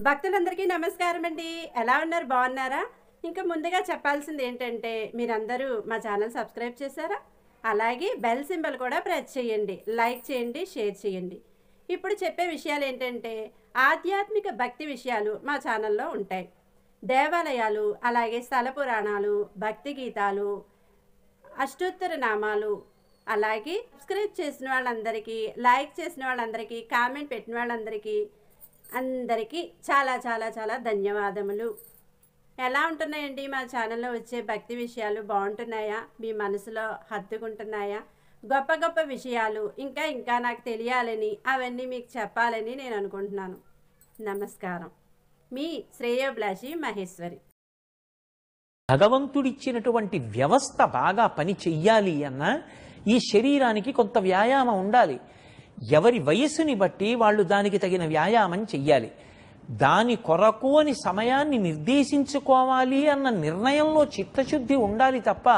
భక్తులందరికీ నమస్కారం అండి. ఎలా ఉన్నారు? బాగున్నారా? ఇంకా ముందుగా చెప్పాల్సింది ఏంటంటే మీరందరూ మా ఛానల్ సబ్స్క్రైబ్ చేశారా? అలాగే బెల్ సింబల్ కూడా ప్రెస్ చేయండి, లైక్ చేయండి, షేర్ చేయండి. ఇప్పుడు చెప్పే విషయాలు ఏంటంటే ఆధ్యాత్మిక భక్తి విషయాలు మా ఛానల్లో ఉంటాయి. దేవాలయాలు, అలాగే స్థల పురాణాలు, భక్తి గీతాలు, అష్టోత్తర నామాలు, అలాగే సబ్స్క్రైబ్ చేసిన వాళ్ళందరికీ, లైక్ చేసిన వాళ్ళందరికీ, కామెంట్ పెట్టిన వాళ్ళందరికీ అందరికీ చాలా చాలా చాలా ధన్యవాదములు. ఎలా ఉంటున్నాయండి మా ఛానల్లో వచ్చే భక్తి విషయాలు? బాగుంటున్నాయా? మీ మనసులో హత్తుకుంటున్నాయా? గొప్ప గొప్ప విషయాలు ఇంకా ఇంకా నాకు తెలియాలని, అవన్నీ మీకు చెప్పాలని నేను అనుకుంటున్నాను. నమస్కారం. మీ శ్రేయోభిలాషి మహేశ్వరి. భగవంతుడిచ్చినటువంటి వ్యవస్థ బాగా పని చెయ్యాలి అన్న ఈ శరీరానికి కొంత వ్యాయామం ఉండాలి. ఎవరి వయస్సుని బట్టి వాళ్ళు దానికి తగిన వ్యాయామం చెయ్యాలి. దాని కొరకు అని సమయాన్ని నిర్దేశించుకోవాలి అన్న నిర్ణయంలో చిత్తశుద్ధి ఉండాలి తప్ప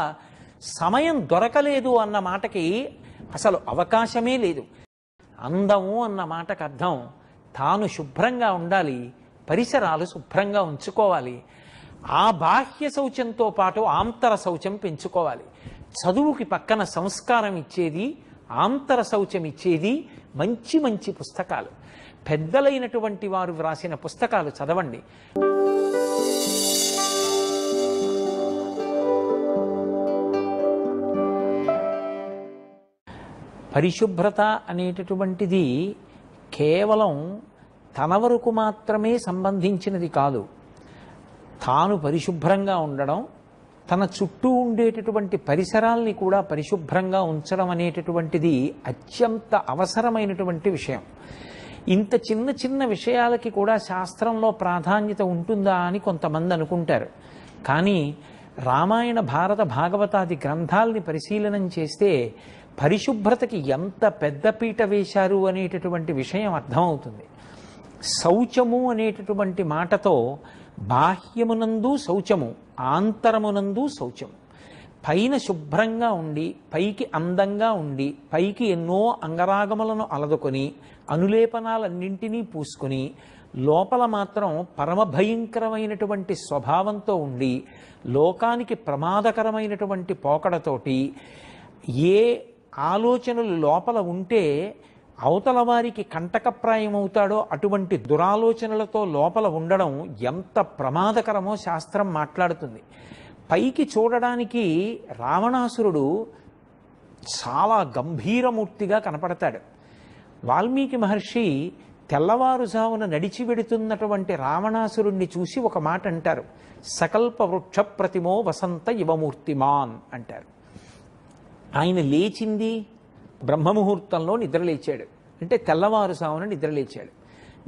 సమయం దొరకలేదు అన్న మాటకి అసలు అవకాశమే లేదు. అందము అన్న మాటకు అర్థం తాను శుభ్రంగా ఉండాలి, పరిసరాలు శుభ్రంగా ఉంచుకోవాలి. ఆ బాహ్య శౌచంతో పాటు ఆంతర శౌచం పెంచుకోవాలి. చదువుకి పక్కన సంస్కారం ఇచ్చేది, ఆంతర శౌచం ఇచ్చేది మంచి మంచి పుస్తకాలు. పెద్దలైనటువంటి వారు వ్రాసిన పుస్తకాలు చదవండి. పరిశుభ్రత అనేటటువంటిది కేవలం తన వరకు మాత్రమే సంబంధించినది కాదు. తాను పరిశుభ్రంగా ఉండడం, తన చుట్టూ ఉండేటటువంటి పరిసరాల్ని కూడా పరిశుభ్రంగా ఉంచడం అనేటటువంటిది అత్యంత అవసరమైనటువంటి విషయం. ఇంత చిన్న చిన్న విషయాలకి కూడా శాస్త్రంలో ప్రాధాన్యత ఉంటుందా అని కొంతమంది అనుకుంటారు. కానీ రామాయణ, భారత, భాగవతాది గ్రంథాలని పరిశీలనం చేస్తే పరిశుభ్రతకి ఎంత పెద్దపీట వేశారు అనేటటువంటి విషయం అర్థమవుతుంది. శౌచము అనేటటువంటి మాటతో బాహ్యమునందు శౌచము, ఆంతరమునందు శౌచము. పైన శుభ్రంగా ఉండి, పైకి అందంగా ఉండి, పైకి ఎన్నో అంగరాగములను అలదుకొని, అనులేపనాలన్నింటినీ పూసుకొని, లోపల మాత్రం పరమ భయంకరమైనటువంటి స్వభావంతో ఉండి, లోకానికి ప్రమాదకరమైనటువంటి పోకడతోటి ఏ ఆలోచనలు లోపల ఉంటే అవతల వారికి కంటకప్రాయమవుతాడో అటువంటి దురాలోచనలతో లోపల ఉండడం ఎంత ప్రమాదకరమో శాస్త్రం మాట్లాడుతుంది. పైకి చూడడానికి రావణాసురుడు చాలా గంభీరమూర్తిగా కనపడతాడు. వాల్మీకి మహర్షి తెల్లవారుజామున నడిచి వెడుతున్నటువంటి రావణాసురుణ్ణి చూసి ఒక మాట అంటారు, సకల్ప వృక్ష ప్రతిమో వసంత యువమూర్తిమాన్ అంటారు. ఆయన లేచింది బ్రహ్మముహూర్తంలో నిద్రలేచాడు, అంటే తెల్లవారుజామున నిద్రలేచాడు.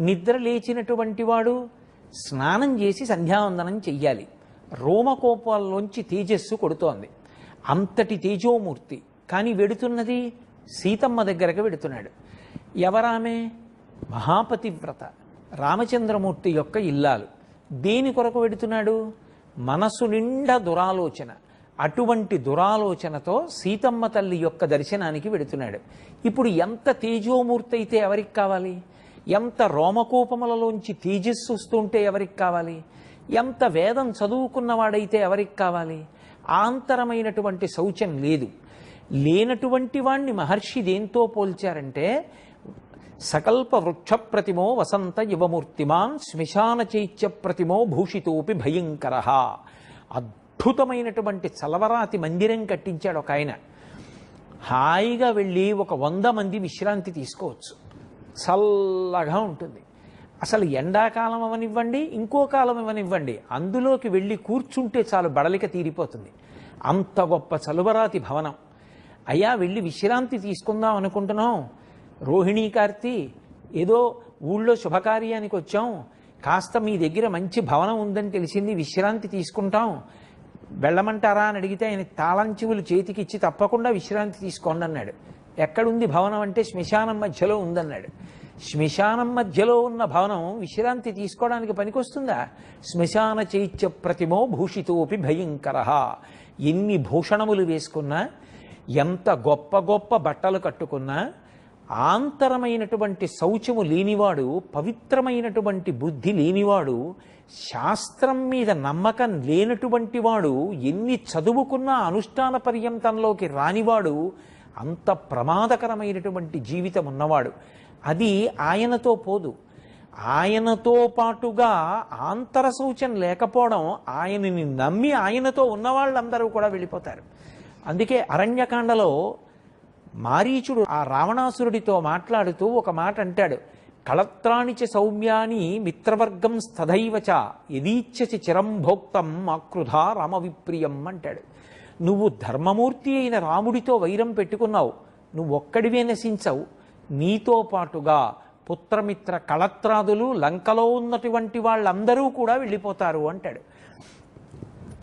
నిద్ర లేచినటువంటి వాడు స్నానం చేసి సంధ్యావందనం చెయ్యాలి. రోమకోపాల్లోంచి తేజస్సు కొడుతోంది, అంతటి తేజోమూర్తి. కానీ వెడుతున్నది సీతమ్మ దగ్గరకు వెడుతున్నాడు. ఎవరామె? మహాపతివ్రత, రామచంద్రమూర్తి యొక్క ఇల్లాలు. దేని కొరకు వెడుతున్నాడు? మనసు నిండా దురాలోచన. అటువంటి దురాలోచనతో సీతమ్మ తల్లి యొక్క దర్శనానికి వెడుతున్నాడు. ఇప్పుడు ఎంత తేజోమూర్తి అయితే ఎవరికి కావాలి? ఎంత రోమకోపములలోంచి తేజస్సు వస్తుంటే ఎవరికి కావాలి? ఎంత వేదం చదువుకున్నవాడైతే ఎవరికి కావాలి? ఆంతరమైనటువంటి శౌచం లేదు. లేనటువంటి వాణ్ణి మహర్షి దేంతో పోల్చారంటే, సకల్ప వృక్ష ప్రతిమో వసంత యువమూర్తిమాన్ శ్మశాన చైత్య ప్రతిమో భూషితోపి భయంకర. అద్భుతమైనటువంటి చలవరాతి మందిరం కట్టించాడు ఒక ఆయన. హాయిగా వెళ్ళి ఒక 100 మంది విశ్రాంతి తీసుకోవచ్చు. చల్లగా ఉంటుంది. అసలు ఎండాకాలం అవనివ్వండి, ఇంకో కాలం అవనివ్వండి, అందులోకి వెళ్ళి కూర్చుంటే చాలు బడలిక తీరిపోతుంది. అంత గొప్ప చలువరాతి భవనం. అయ్యా వెళ్ళి విశ్రాంతి తీసుకుందాం అనుకుంటున్నాం, రోహిణీ కార్తీ ఏదో ఊళ్ళో శుభకార్యానికి వచ్చాం, కాస్త మీ దగ్గర మంచి భవనం ఉందని తెలిసింది, విశ్రాంతి తీసుకుంటాం, వెళ్ళమంటారా అని అడిగితే ఆయన తాళం చెవులు చేతికిచ్చి తప్పకుండా విశ్రాంతి తీసుకోండి అన్నాడు. ఎక్కడుంది భవనం అంటే శ్మశానం మధ్యలో ఉందన్నాడు. శ్మశానం మధ్యలో ఉన్న భవనం విశ్రాంతి తీసుకోవడానికి పనికొస్తుందా? శ్మశాన చైత్య ప్రతిమో భూషితోపి భయంకర. ఎన్ని భూషణములు వేసుకున్నా, ఎంత గొప్ప గొప్ప బట్టలు కట్టుకున్నా, ఆంతరమైనటువంటి శౌచము లేనివాడు, పవిత్రమైనటువంటి బుద్ధి లేనివాడు, శాస్త్రం మీద నమ్మకం లేనటువంటి వాడు, ఎన్ని చదువుకున్నా అనుష్ఠాన పర్యంతంలోకి రానివాడు అంత ప్రమాదకరమైనటువంటి జీవితం ఉన్నవాడు. అది ఆయనతో పోదు. ఆయనతో పాటుగా ఆంతర శౌచం లేకపోవడం, ఆయనని నమ్మి ఆయనతో ఉన్నవాళ్ళందరూ కూడా వెళ్ళిపోతారు. అందుకే అరణ్యకాండలో మారీచుడు ఆ రావణాసురుడితో మాట్లాడుతూ ఒక మాట అంటాడు, కళత్రాణిచ సౌమ్యాని మిత్రవర్గం స్థదైవచ యదీచ్ఛసి చిరం భోక్తం ఆకృధా రామవిప్రియం అంటాడు. నువ్వు ధర్మమూర్తి అయిన రాముడితో వైరం పెట్టుకున్నావు, నువ్వు ఒక్కడివే నశించవు, నీతో పాటుగా పుత్రమిత్ర కళత్రాదులు, లంకలో ఉన్నటువంటి వాళ్ళందరూ కూడా వెళ్ళిపోతారు అంటాడు.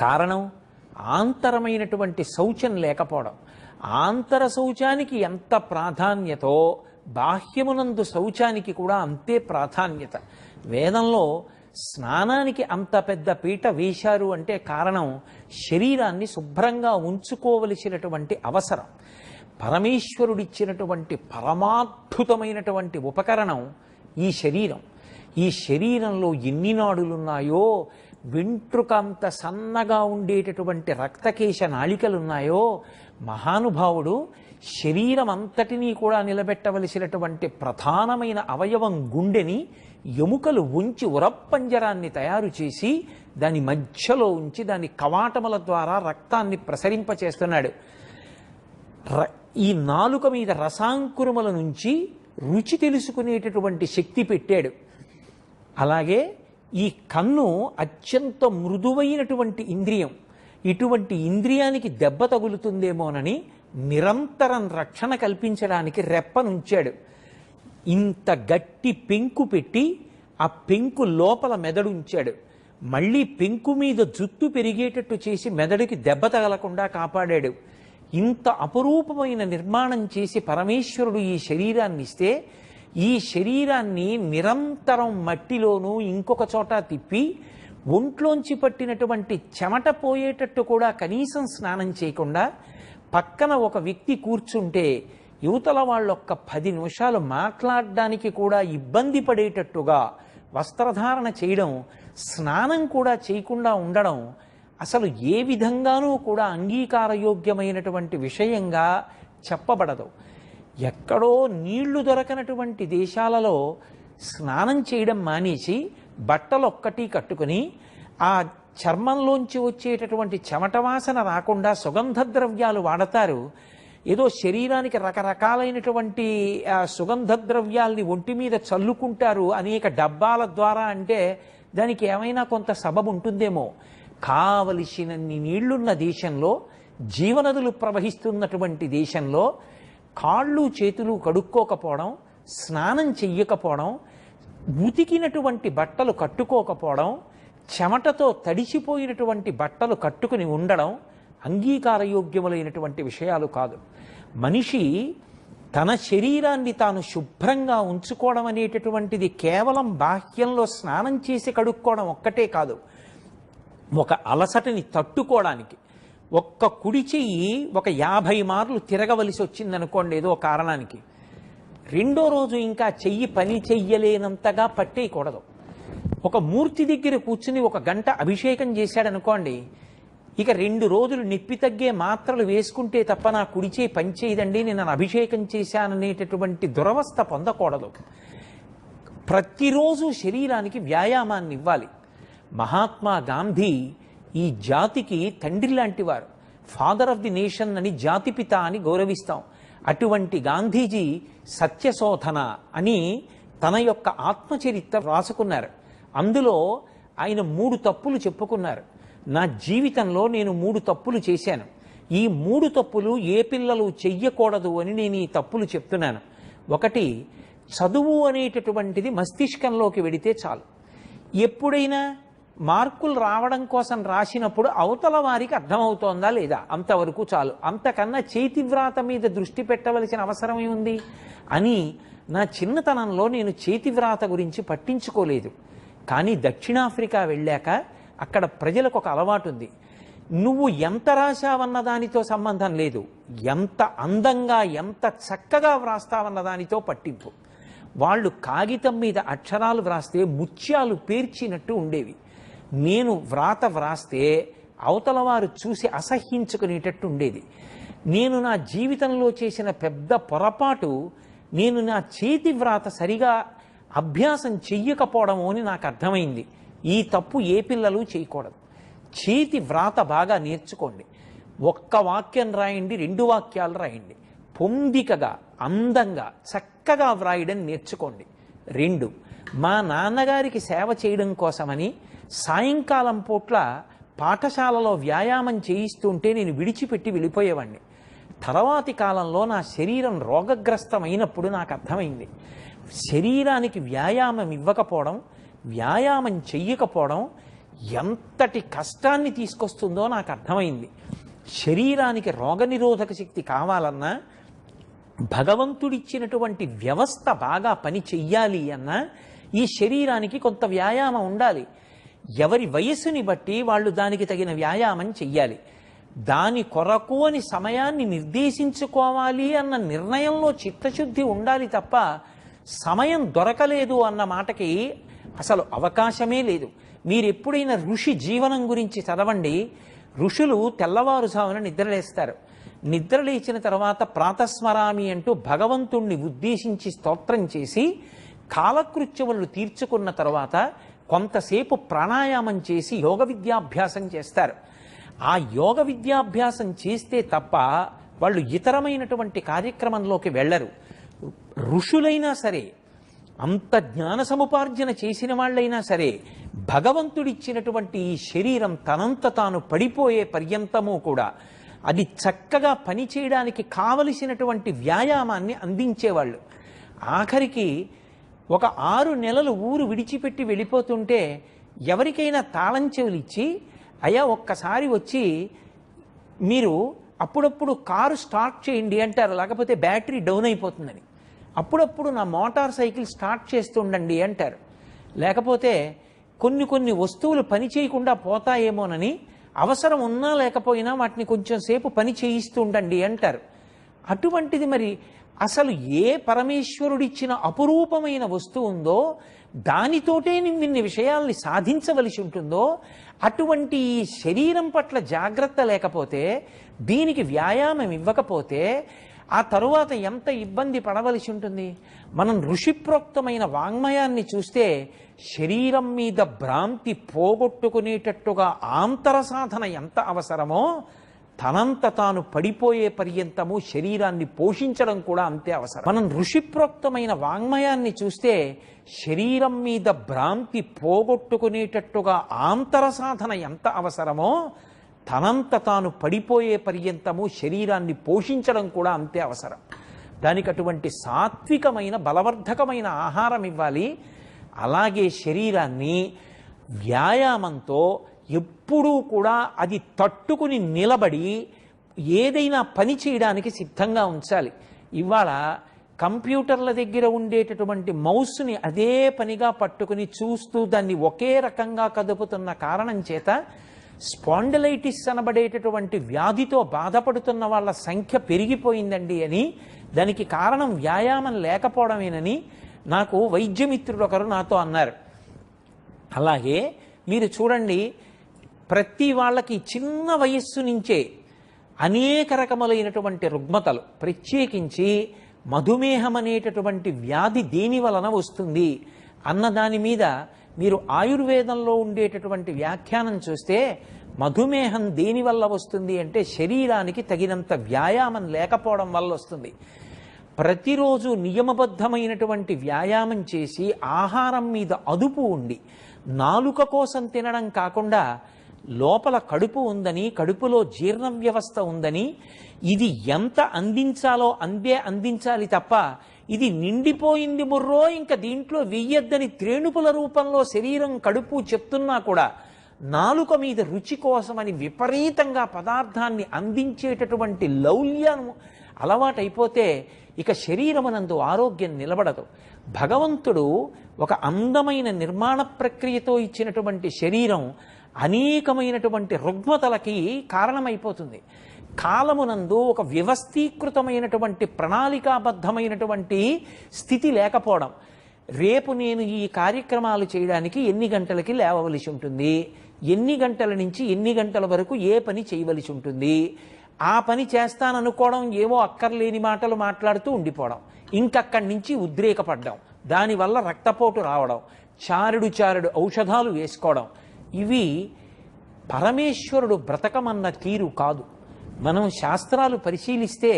కారణం ఆంతరమైనటువంటి శౌచం లేకపోవడం. ఆంతర శౌచానికి ఎంత ప్రాధాన్యతో బాహ్యమునందు శౌచానికి కూడా అంతే ప్రాధాన్యత. వేదంలో స్నానానికి అంత పెద్ద పీట వేశారు అంటే కారణం శరీరాన్ని శుభ్రంగా ఉంచుకోవలసినటువంటి అవసరం. పరమేశ్వరుడిచ్చినటువంటి పరమాద్భుతమైనటువంటి ఉపకరణం ఈ శరీరం. ఈ శరీరంలో ఎన్ని నాడులున్నాయో, వెంట్రుకంత సన్నగా ఉండేటటువంటి రక్తకేశ నాళికలున్నాయో, మహానుభావుడు శరీరం అంతటినీ కూడా నిలబెట్టవలసినటువంటి ప్రధానమైన అవయవం గుండెని ఎముకలు ఉంచి ఉరప్పంజరాన్ని తయారు చేసి దాని మధ్యలో ఉంచి దాని కవాటముల ద్వారా రక్తాన్ని ప్రసరింపచేస్తున్నాడు. ఈ నాలుక మీద రసాంకురముల నుంచి రుచి తెలుసుకునేటటువంటి శక్తి పెట్టాడు. అలాగే ఈ కన్ను అత్యంత మృదువైనటువంటి ఇంద్రియం. ఇటువంటి ఇంద్రియానికి దెబ్బ తగులుతుందేమోనని నిరంతరం రక్షణ కల్పించడానికి రెప్పనుంచాడు. ఇంత గట్టి పెంకు పెట్టి ఆ పెంకు లోపల మెదడు ఉంచాడు. మళ్ళీ పెంకు మీద జుత్తు పెరిగేటట్టు చేసి మెదడుకి దెబ్బ తగలకుండా కాపాడాడు. ఇంత అపురూపమైన నిర్మాణం చేసి పరమేశ్వరుడు ఈ శరీరాన్ని ఇస్తే, ఈ శరీరాన్ని నిరంతరం మట్టిలోనూ ఇంకొక చోట తిప్పి ఒంట్లోంచి పట్టినటువంటి చెమట పోయేటట్టు కూడా కనీసం స్నానం చేయకుండా పక్కన ఒక వ్యక్తి కూర్చుంటే యువతల వాళ్ళొక్క 10 నిమిషాలు మాట్లాడడానికి కూడా ఇబ్బంది పడేటట్టుగా వస్త్రధారణ చేయడం, స్నానం కూడా చేయకుండా ఉండడం అసలు ఏ విధంగానూ కూడా అంగీకారయోగ్యమైనటువంటి విషయంగా చెప్పబడదు. ఎక్కడో నీళ్లు దొరకనటువంటి దేశాలలో స్నానం చేయడం మానేసి బట్టలొక్కటి కట్టుకుని ఆ చర్మంలోంచి వచ్చేటటువంటి చెమట వాసన రాకుండా సుగంధ ద్రవ్యాలు వాడతారు. ఏదో శరీరానికి రకరకాలైనటువంటి సుగంధ ద్రవ్యాల్ని ఒంటి మీద చల్లుకుంటారు అనేక డబ్బాల ద్వారా. అంటే దానికి ఏమైనా కొంత సబబు ఉంటుందేమో. కావలసినన్ని నీళ్లున్న దేశంలో, జీవనదులు ప్రవహిస్తున్నటువంటి దేశంలో కాళ్ళు చేతులు కడుక్కోకపోవడం, స్నానం చెయ్యకపోవడం, ఉతికినటువంటి బట్టలు కట్టుకోకపోవడం, చెమటతో తడిసిపోయినటువంటి బట్టలు కట్టుకుని ఉండడం అంగీకారయోగ్యములైనటువంటి విషయాలు కాదు. మనిషి తన శరీరాన్ని తాను శుభ్రంగా ఉంచుకోవడం అనేటటువంటిది కేవలం బాహ్యంలో స్నానం చేసి కడుక్కోవడం ఒక్కటే కాదు. ఒక అలసటని తట్టుకోవడానికి ఒక్క కుడి చెయ్యి ఒక 50 మార్లు తిరగవలసి వచ్చిందనుకోండి ఏదో కారణానికి, రెండో రోజు ఇంకా చెయ్యి పని చెయ్యలేనంతగా పట్టేయకూడదు. ఒక మూర్తి దగ్గర కూర్చుని 1 గంట అభిషేకం చేశాడనుకోండి, ఇక 2 రోజులు నొప్పి తగ్గే మాత్రలు వేసుకుంటే తప్ప నా కుడి చేయి పనిచేయదండి, నేను అభిషేకం చేశాననేటటువంటి దురవస్థ పొందకూడదు. ప్రతిరోజు శరీరానికి వ్యాయామాన్ని ఇవ్వాలి. మహాత్మా గాంధీ ఈ జాతికి తండ్రి లాంటి వారు, ఫాదర్ ఆఫ్ ది నేషన్ అని జాతిపిత అని గౌరవిస్తాం. అటువంటి గాంధీజీ సత్యశోధన అని తన యొక్క ఆత్మచరిత్ర రాసుకున్నారు. అందులో ఆయన 3 తప్పులు చెప్పుకున్నారు. నా జీవితంలో నేను 3 తప్పులు చేశాను, ఈ 3 తప్పులు ఏ పిల్లలు చెయ్యకూడదు అని నేను ఈ తప్పులు చెప్తున్నాను. 1, చదువు అనేటటువంటిది మస్తిష్కంలోకి వెడితే చాలు. ఎప్పుడైనా మార్కులు రావడం కోసం రాసినప్పుడు అవతల వారికి అర్థమవుతోందా లేదా అంతవరకు చాలు, అంతకన్నా చేతివ్రాత మీద దృష్టి పెట్టవలసిన అవసరం ఏముంది అని నా చిన్నతనంలో నేను చేతివ్రాత గురించి పట్టించుకోలేదు. కానీ దక్షిణాఫ్రికా వెళ్ళాక అక్కడ ప్రజలకు ఒక అలవాటు ఉంది. నువ్వు ఎంత రాశావన్న దానితో సంబంధం లేదు, ఎంత అందంగా ఎంత చక్కగా వ్రాస్తావన్న దానితో పట్టింపు. వాళ్ళు కాగితం మీద అక్షరాలు వ్రాస్తే ముత్యాలు పేర్చినట్టు ఉండేవి. నేను వ్రాస్తే అవతల వారు చూసి అసహ్యించుకునేటట్టు ఉండేది. నేను నా జీవితంలో చేసిన పెద్ద పొరపాటు, నేను నా చేతి వ్రాత సరిగా అభ్యాసం చెయ్యకపోవడము అని నాకు అర్థమైంది. ఈ తప్పు ఏ పిల్లలు చేయకూడదు. చేతి వ్రాత బాగా నేర్చుకోండి. ఒక్క వాక్యం రాయండి, 2 వాక్యాలు రాయండి. పొందికగా అందంగా చక్కగా వ్రాయడం నేర్చుకోండి. 2, మా నాన్నగారికి సేవ చేయడం కోసమని సాయంకాలం పూట్ల పాఠశాలలో వ్యాయామం చేయిస్తుంటే నేను విడిచిపెట్టి వెళ్ళిపోయేవాడిని. తర్వాతి కాలంలో నా శరీరం రోగగ్రస్తమైనప్పుడు నాకు అర్థమైంది, శరీరానికి వ్యాయామం ఇవ్వకపోవడం, వ్యాయామం చెయ్యకపోవడం ఎంతటి కష్టాన్ని తీసుకొస్తుందో నాకు అర్థమైంది. శరీరానికి రోగనిరోధక శక్తి కావాలన్నా, భగవంతుడిచ్చినటువంటి వ్యవస్థ బాగా పని చెయ్యాలి అన్నా ఈ శరీరానికి కొంత వ్యాయామం ఉండాలి. ఎవరి వయస్సుని బట్టి వాళ్ళు దానికి తగిన వ్యాయామం చెయ్యాలి. దాని కొరకు అని సమయాన్ని నిర్దేశించుకోవాలి అన్న నిర్ణయంలో చిత్తశుద్ధి ఉండాలి తప్ప సమయం దొరకలేదు అన్న మాటకి అసలు అవకాశమే లేదు. మీరు ఎప్పుడైనా ఋషి జీవనం గురించి చదవండి. ఋషులు తెల్లవారుజామున నిద్రలేస్తారు. నిద్రలేచిన తర్వాత ప్రాతస్మరామి అంటూ భగవంతుణ్ణి ఉద్దేశించి స్తోత్రం చేసి కాలకృత్యములు తీర్చుకున్న తర్వాత కొంతసేపు ప్రాణాయామం చేసి యోగ విద్యాభ్యాసం చేస్తారు. ఆ యోగ విద్యాభ్యాసం చేస్తే తప్ప వాళ్ళు ఇతరమైనటువంటి కార్యక్రమంలోకి వెళ్ళరు. ఋషులైనా సరే, అంత జ్ఞాన సముపార్జన చేసిన వాళ్ళైనా సరే, భగవంతుడిచ్చినటువంటి ఈ శరీరం తనంత తాను పడిపోయే పర్యంతము కూడా అది చక్కగా పనిచేయడానికి కావలసినటువంటి వ్యాయామాన్ని అందించేవాళ్ళు. ఆఖరికి ఒక 6 నెలలు ఊరు విడిచిపెట్టి వెళ్ళిపోతుంటే ఎవరికైనా తాళం చెవులు ఇచ్చి, అయ్యా ఒక్కసారి వచ్చి మీరు అప్పుడప్పుడు కారు స్టార్ట్ చేయండి అంటారు, లేకపోతే బ్యాటరీ డౌన్ అయిపోతుందని. అప్పుడప్పుడు నా మోటార్ సైకిల్ స్టార్ట్ చేస్తుండండి అంటారు. లేకపోతే కొన్ని వస్తువులు పని చేయకుండా పోతాయేమోనని అవసరం ఉన్నా లేకపోయినా వాటిని కొంచెం సేపు పని చేయిస్తూ ఉండండి అంటారు. అటువంటిది మరి అసలు ఏ పరమేశ్వరుడిచ్చిన అపురూపమైన వస్తువు ఉందో దానితోటే ఇన్ని విషయాల్ని సాధించవలసి ఉంటుందో, అటువంటి ఈ శరీరం పట్ల జాగ్రత్త లేకపోతే, దీనికి వ్యాయామం ఇవ్వకపోతే ఆ తరువాత ఎంత ఇబ్బంది పడవలసి ఉంటుంది. మనం ఋషిప్రోక్తమైన వాంగ్మయాన్ని చూస్తే శరీరం మీద భ్రాంతి పోగొట్టుకునేటట్టుగా ఆంతర సాధన ఎంత అవసరమో, తనంత తాను పడిపోయే పర్యంతము శరీరాన్ని పోషించడం కూడా అంతే అవసరం. మనం ఋషిప్రోక్తమైన వాంగ్మయాన్ని చూస్తే శరీరం మీద భ్రాంతి పోగొట్టుకునేటట్టుగా ఆంతర సాధన ఎంత అవసరమో, తనంత తాను పడిపోయే పర్యంతము శరీరాన్ని పోషించడం కూడా అంతే అవసరం. దానికి అటువంటి సాత్వికమైన బలవర్ధకమైన ఆహారం ఇవ్వాలి. అలాగే శరీరాన్ని వ్యాయామంతో ఎప్పుడూ కూడా అది తట్టుకుని నిలబడి ఏదైనా పని చేయడానికి సిద్ధంగా ఉంచాలి. ఇవాళ కంప్యూటర్ల దగ్గర ఉండేటటువంటి మౌస్ని అదే పనిగా పట్టుకుని చూస్తూ దాన్ని ఒకే రకంగా కదుపుతున్న కారణం చేత స్పాండిలైటిస్ అనబడేటటువంటి వ్యాధితో బాధపడుతున్న వాళ్ళ సంఖ్య పెరిగిపోయిందండి అని, దానికి కారణం వ్యాయామం లేకపోవడమేనని నాకు వైద్యమిత్రుడు ఒకరు నాతో అన్నారు. అలాగే మీరు చూడండి, ప్రతి వాళ్ళకి చిన్న వయస్సు నుంచే అనేక రకములైనటువంటి రుగ్మతలు, ప్రత్యేకించి మధుమేహం అనేటటువంటి వ్యాధి దేని వలన వస్తుంది అన్న దాని మీద మీరు ఆయుర్వేదంలో ఉండేటటువంటి వ్యాఖ్యానం చూస్తే, మధుమేహం దేనివల్ల వస్తుంది అంటే శరీరానికి తగినంత వ్యాయామం లేకపోవడం వల్ల వస్తుంది. ప్రతిరోజు నియమబద్ధమైనటువంటి వ్యాయామం చేసి ఆహారం మీద అదుపు ఉండి, నాలుక కోసం తినడం కాకుండా లోపల కడుపు ఉందని, కడుపులో జీర్ణ వ్యవస్థ ఉందని, ఇది ఎంత అందించాలో అందే అందించాలి తప్ప ఇది నిండిపోయింది బుర్రో ఇంకా దీంట్లో వెయ్యొద్దని త్రేణుపుల రూపంలో శరీరం కడుపు చెప్తున్నా కూడా నాలుక మీద రుచి కోసమని విపరీతంగా పదార్థాన్ని అందించేటటువంటి లౌల్యం అలవాటైపోతే ఇక శరీరమునందు ఆరోగ్యం నిలబడదు. భగవంతుడు ఒక అందమైన నిర్మాణ ప్రక్రియతో ఇచ్చినటువంటి శరీరం, అనేకమైనటువంటి రుగ్మతలకి కారణమైపోతుంది. కాలమునందు ఒక వ్యవస్థీకృతమైనటువంటి ప్రణాళికాబద్ధమైనటువంటి స్థితి లేకపోవడం. రేపు నేను ఈ కార్యక్రమాలు చేయడానికి ఎన్ని గంటలకి లేవవలసి ఉంటుంది, ఎన్ని గంటల నుంచి ఎన్ని గంటల వరకు ఏ పని చేయవలసి ఉంటుంది, ఆ పని చేస్తాననుకోవడం, ఏవో అక్కర్లేని మాటలు మాట్లాడుతూ ఉండిపోవడం, ఇంకక్కడి నుంచి ఉద్రేకపడ్డం, దానివల్ల రక్తపోటు రావడం, చారుడు ఔషధాలు వేసుకోవడం, ఇవి పరమేశ్వరుడు బ్రతకమన్న తీరు కాదు. మనం శాస్త్రాలు పరిశీలిస్తే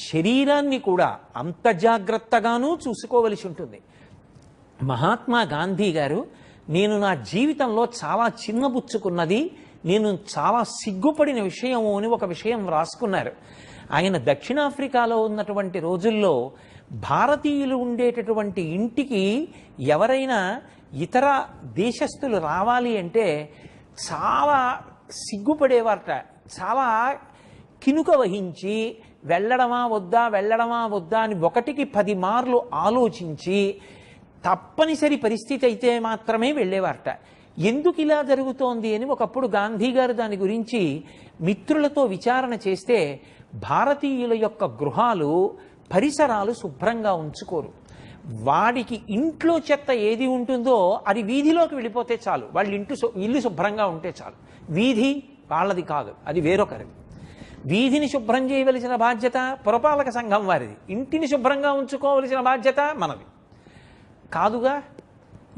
శరీరాన్ని కూడా అంత జాగ్రత్తగానూ చూసుకోవలసి ఉంటుంది. మహాత్మా గాంధీ గారు, నేను నా జీవితంలో చాలా చిన్నబుచ్చుకున్నది, నేను చాలా సిగ్గుపడిన విషయము అని ఒక విషయం రాసుకున్నారు. ఆయన దక్షిణాఫ్రికాలో ఉన్నటువంటి రోజుల్లో భారతీయులు ఉండేటటువంటి ఇంటికి ఎవరైనా ఇతర దేశస్థులు రావాలి అంటే చాలా సిగ్గుపడేవారట. చాలా కినుక వహించి వెళ్ళడమా వద్దా అని 1కి 10 మార్లు ఆలోచించి తప్పనిసరి పరిస్థితి అయితే మాత్రమే వెళ్ళేవారట. ఎందుకు ఇలా జరుగుతోంది అని ఒకప్పుడు గాంధీ గారు దాని గురించి మిత్రులతో విచారణ చేస్తే, భారతీయుల యొక్క గృహాలు పరిసరాలు శుభ్రంగా ఉంచుకోరు. వాడికి ఇంట్లో చెత్త ఏది ఉంటుందో అది వీధిలోకి వెళ్ళిపోతే చాలు, వాళ్ళ ఇల్లు శుభ్రంగా ఉంటే చాలు. వీధి వాళ్ళది కాదు, అది వేరొకరిది. వీధిని శుభ్రం చేయవలసిన బాధ్యత పురపాలక సంఘం వారిది, ఇంటిని శుభ్రంగా ఉంచుకోవలసిన బాధ్యత మనది కాదుగా.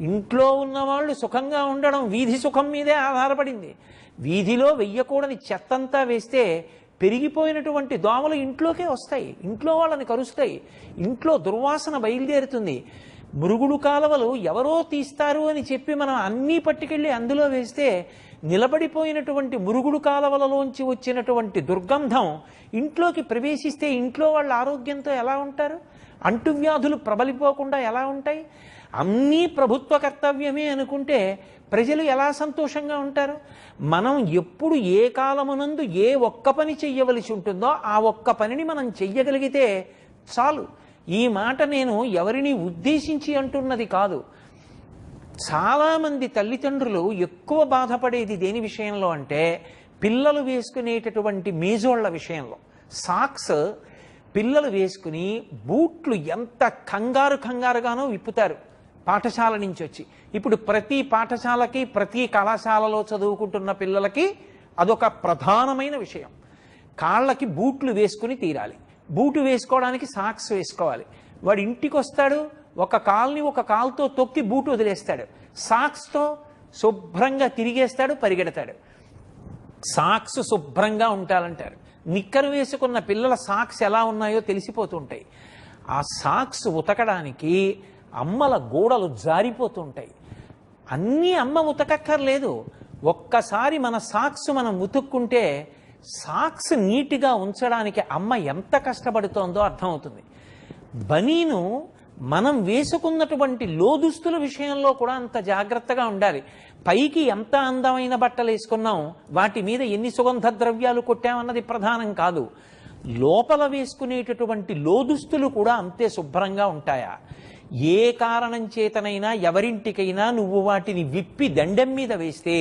ఇంట్లో ఉన్నవాళ్ళు సుఖంగా ఉండడం వీధి సుఖం మీదే ఆధారపడింది. వీధిలో వెయ్యకూడని చెత్తంతా వేస్తే పెరిగిపోయినటువంటి దోమలు ఇంట్లోకే వస్తాయి, ఇంట్లో వాళ్ళని కరుస్తాయి, ఇంట్లో దుర్వాసన బయలుదేరుతుంది. మురుగుడు కాలువలు ఎవరో తీస్తారు అని చెప్పి మనం అన్నీ పట్టుకెళ్ళి అందులో వేస్తే నిలబడిపోయినటువంటి మురుగుడు కాలువలలోంచి వచ్చినటువంటి దుర్గంధం ఇంట్లోకి ప్రవేశిస్తే ఇంట్లో వాళ్ళ ఆరోగ్యంతో ఎలా ఉంటారు? అంటువ్యాధులు ప్రబలిపోకుండా ఎలా ఉంటాయి? అన్నీ ప్రభుత్వ కర్తవ్యమే అనుకుంటే ప్రజలు ఎలా సంతోషంగా ఉంటారు? మనం ఎప్పుడు ఏ కాలమునందు ఏ ఒక్క పని చెయ్యవలసి ఉంటుందో ఆ ఒక్క పనిని మనం చెయ్యగలిగితే చాలు. ఈ మాట నేను ఎవరిని ఉద్దేశించి అంటున్నది కాదు. చాలామంది తల్లిదండ్రులు ఎక్కువ బాధపడేది దేని విషయంలో అంటే పిల్లలు వేసుకునేటటువంటి మేజోళ్ల విషయంలో. సాక్స్ పిల్లలు వేసుకుని బూట్లు ఎంత కంగారుగానో విప్పుతారు పాఠశాల నుంచి వచ్చి. ఇప్పుడు ప్రతి పాఠశాలకి ప్రతి కళాశాలలో చదువుకుంటున్న పిల్లలకి అదొక ప్రధానమైన విషయం. కాళ్ళకి బూట్లు వేసుకుని తీరాలి, బూటు వేసుకోవడానికి సాక్స్ వేసుకోవాలి. వాడు ఇంటికి వస్తాడు, ఒక కాల్ని ఒక కాలుతో తొక్కి బూటు వదిలేస్తాడు, సాక్స్తో శుభ్రంగా తిరిగేస్తాడు, పరిగెడతాడు. సాక్స్ శుభ్రంగా ఉంటాలంటారు. నిక్కరు వేసుకున్న పిల్లల సాక్స్ ఎలా ఉన్నాయో తెలిసిపోతుంటాయి. ఆ సాక్స్ ఉతకడానికి అమ్మల గోడలు జారిపోతుంటాయి. అన్నీ అమ్మ ఉతకక్కర్లేదు, ఒక్కసారి మన సాక్స్ మనం ఉతుక్కుంటే సాక్స్ నీట్గా ఉంచడానికి అమ్మ ఎంత కష్టపడుతోందో అర్థమవుతుంది. బనీను మనం వేసుకున్నటువంటి లోదుస్తుల విషయంలో కూడా అంత జాగ్రత్తగా ఉండాలి. పైకి ఎంత అందమైన బట్టలు వేసుకున్నాం, వాటి మీద ఎన్ని సుగంధ ద్రవ్యాలు కొట్టామన్నది ప్రధానం కాదు. లోపల వేసుకునేటటువంటి లోదుస్తులు కూడా అంతే శుభ్రంగా ఉంటాయా? ఏ కారణం చేతనైనా ఎవరింటికైనా నువ్వు వాటిని విప్పి దండెం మీద వేస్తే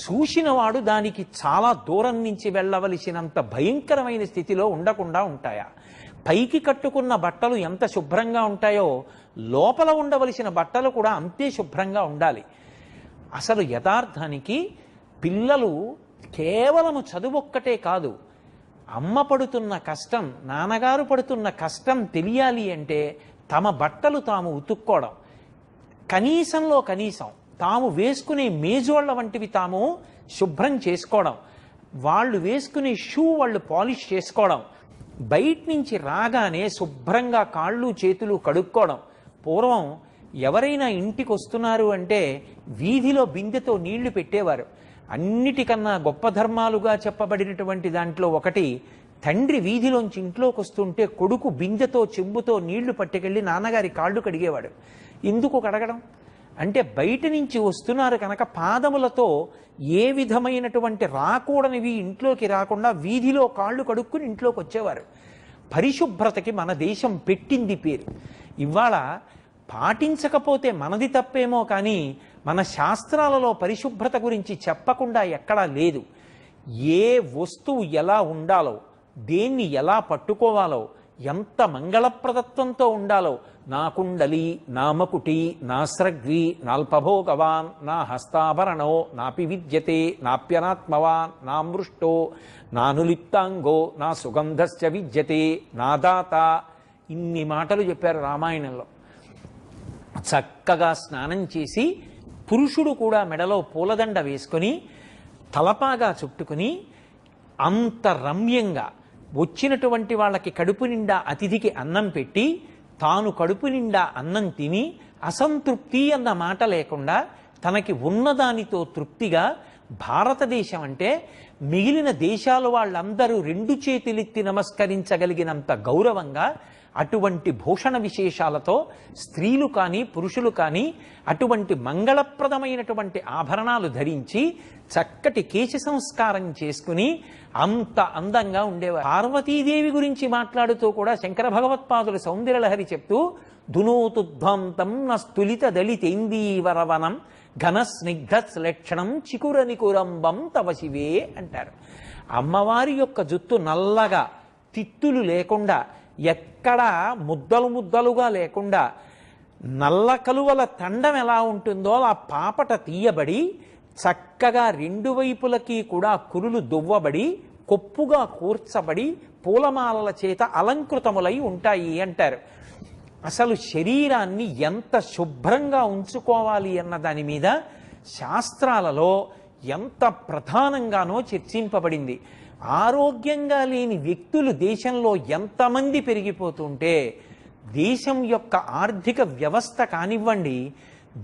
చూసినవాడు దానికి చాలా దూరం నుంచి వెళ్ళవలసినంత భయంకరమైన స్థితిలో ఉండకుండా ఉంటాయా? పైకి కట్టుకున్న బట్టలు ఎంత శుభ్రంగా ఉంటాయో లోపల ఉండవలసిన బట్టలు కూడా అంతే శుభ్రంగా ఉండాలి. అసలు యథార్థానికి పిల్లలు కేవలము చదువొక్కటే కాదు, అమ్మ పడుతున్న కష్టం, నాన్నగారు పడుతున్న కష్టం తెలియాలి అంటే తమ బట్టలు తాము ఉతుక్కోవడం, కనీసంలో కనీసం తాము వేసుకునే మేజోళ్ల వంటివి తాము శుభ్రం చేసుకోవడం, వాళ్ళు వేసుకునే షూ వాళ్ళు పాలిష్ చేసుకోవడం, బయట నుంచి రాగానే శుభ్రంగా కాళ్ళు చేతులు కడుక్కోవడం. పూర్వం ఎవరైనా ఇంటికి వస్తున్నారు అంటే వీధిలో బిందెతో నీళ్లు పెట్టేవారు. అన్నిటికన్నా గొప్ప ధర్మాలుగా చెప్పబడినటువంటి దాంట్లో ఒకటి, తండ్రి వీధిలోంచి ఇంట్లోకి వస్తుంటే కొడుకు బిందెతో చెంబుతో నీళ్లు పట్టుకెళ్ళి నాన్నగారి కాళ్ళు కడిగేవాడు. ఎందుకు కడగడం అంటే బయట నుంచి వస్తున్నారు కనుక పాదములతో ఏ విధమైనటువంటి రాకూడనివి ఇంట్లోకి రాకుండా వీధిలో కాళ్ళు కడుక్కుని ఇంట్లోకి వచ్చేవారు. పరిశుభ్రతకి మన దేశం పెట్టింది పేరు. ఇవాళ పాటించకపోతే మనది తప్పేమో కానీ మన శాస్త్రాలలో పరిశుభ్రత గురించి చెప్పకుండా ఎక్కడా లేదు. ఏ వస్తువు ఎలా ఉండాలో, దేన్ని ఎలా పట్టుకోవాలో, ఎంత మంగళప్రదత్వంతో ఉండాలో, నా కుండలి, నా మకుటి, నా స్రగ్వి, నాల్పభోగవాన్, నా హస్తాభరణో, నాపి విద్యతే, నాప్యనాత్మవాన్, నా మృష్టో, నానులిప్తాంగో, నా సుగంధశ్చ విద్యతే, నా దాత. ఇన్ని మాటలు చెప్పారు రామాయణంలో. చక్కగా స్నానం చేసి పురుషుడు కూడా మెడలో పూలదండ వేసుకొని తలపాగా చుట్టుకుని అంత రమ్యంగా వచ్చినటువంటి వాళ్ళకి కడుపు నిండా అతిథికి అన్నం పెట్టి తాను కడుపు నిండా అన్నం తిని అసంతృప్తి అన్న మాట లేకుండా తనకి ఉన్నదానితో తృప్తిగా, భారతదేశం అంటే మిగిలిన దేశాల వాళ్ళందరూ రెండు చేతులెత్తి నమస్కరించగలిగినంత గౌరవంగా అటువంటి భూషణ విశేషాలతో స్త్రీలు కానీ పురుషులు కానీ అటువంటి మంగళప్రదమైనటువంటి ఆభరణాలు ధరించి చక్కటి కేశ సంస్కారం చేసుకుని అంత అందంగా ఉండేవారు. పార్వతీదేవి గురించి మాట్లాడుతూ కూడా శంకర భగవత్పాదులు సౌందర్యలహరి చెప్తూ ధునోతుధ్వాంతం నస్తులిత దళితేందీవరవనం ఘన స్నిగ్ధ లక్షణం చికుర నికురంబం తవ శివే అంటారు. అమ్మవారి యొక్క జుత్తు నల్లగా తిత్తులు లేకుండా, ఎక్కడా ముద్దలు ముద్దలుగా లేకుండా, నల్ల కలువల తండం ఎలా ఉంటుందో ఆ పాపట తీయబడి చక్కగా రెండు వైపులకి కూడా కురులు దువ్వబడి కొప్పుగా కూర్చబడి పూలమాలల చేత అలంకృతములై ఉంటాయి అంటారు. అసలు శరీరాన్ని ఎంత శుభ్రంగా ఉంచుకోవాలి అన్న దాని మీద శాస్త్రాలలో ఎంత ప్రధానంగానో చర్చింపబడింది. ఆరోగ్యంగా లేని వ్యక్తులు దేశంలో ఎంతమంది పెరిగిపోతుంటే దేశం యొక్క ఆర్థిక వ్యవస్థ కానివ్వండి,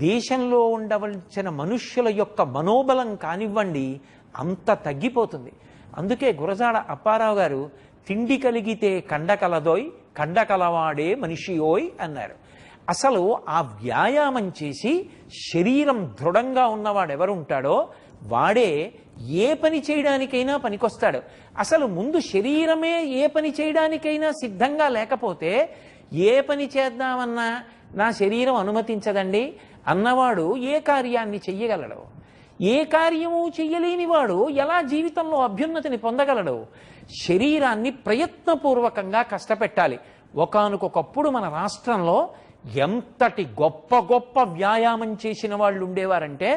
దేశంలో ఉండవలసిన మనుష్యుల యొక్క మనోబలం కానివ్వండి, అంత తగ్గిపోతుంది. అందుకే గురజాడ అప్పారావు గారు తిండి కలిగితే కండ కలదోయ్, కండ కలవాడే మనిషియోయ్ అన్నారు. అసలు ఆ వ్యాయామం చేసి శరీరం దృఢంగా ఉన్నవాడు ఎవరుంటాడో వాడే ఏ పని చేయడానికైనా పనికొస్తాడు. అసలు ముందు శరీరమే ఏ పని చేయడానికైనా సిద్ధంగా లేకపోతే ఏ పని చేద్దామన్నా నా శరీరం అనుమతించదండి అన్నవాడు ఏ కార్యాన్ని చెయ్యగలడు? ఏ కార్యము చెయ్యలేనివాడు ఎలా జీవితంలో అభ్యున్నతిని పొందగలడు? శరీరాన్ని ప్రయత్నపూర్వకంగా కష్టపెట్టాలి. ఒకానొకప్పుడు మన రాష్ట్రంలో ఎంతటి గొప్ప గొప్ప వ్యాయామం చేసిన వాళ్ళు ఉండేవారంటే,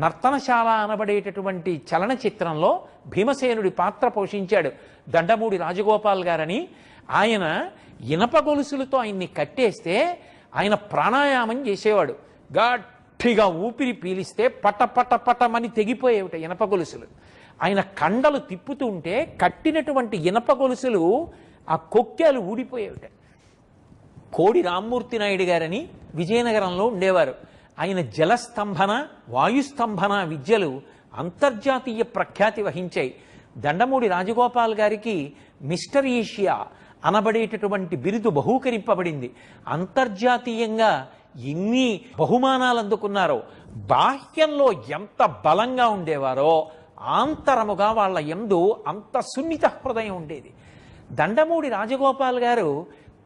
నర్తనశాల అనబడేటటువంటి చలనచిత్రంలో భీమసేనుడి పాత్ర పోషించాడు దండమూడి రాజగోపాల్ గారని. ఆయన ఇనప గొలుసులతో ఆయన్ని కట్టేస్తే ఆయన ప్రాణాయామం చేసేవాడు. గట్టిగా ఊపిరి పీలిస్తే పట పట పటమని తెగిపోయేవిట ఇనప గొలుసులు. ఆయన కండలు తిప్పుతూ ఉంటే కట్టినటువంటి ఇనప గొలుసులు ఆ కొక్కేలు ఊడిపోయేవిట. కోడి రామ్మూర్తి నాయుడు గారని విజయనగరంలో ఉండేవారు. ఆయన జలస్తంభన, వాయుస్తంభన విద్యలు అంతర్జాతీయ ప్రఖ్యాతి వహించాయి. దండమూడి రాజగోపాల్ గారికి మిస్టర్ ఏషియా అనబడేటటువంటి బిరుదు బహూకరింపబడింది. అంతర్జాతీయంగా ఎన్ని బహుమానాలు అందుకున్నారో, బాహ్యంలో ఎంత బలంగా ఉండేవారో ఆంతరముగా వాళ్ళ యందు అంత సున్నిత హృదయం ఉండేది. దండమూడి రాజగోపాల్ గారు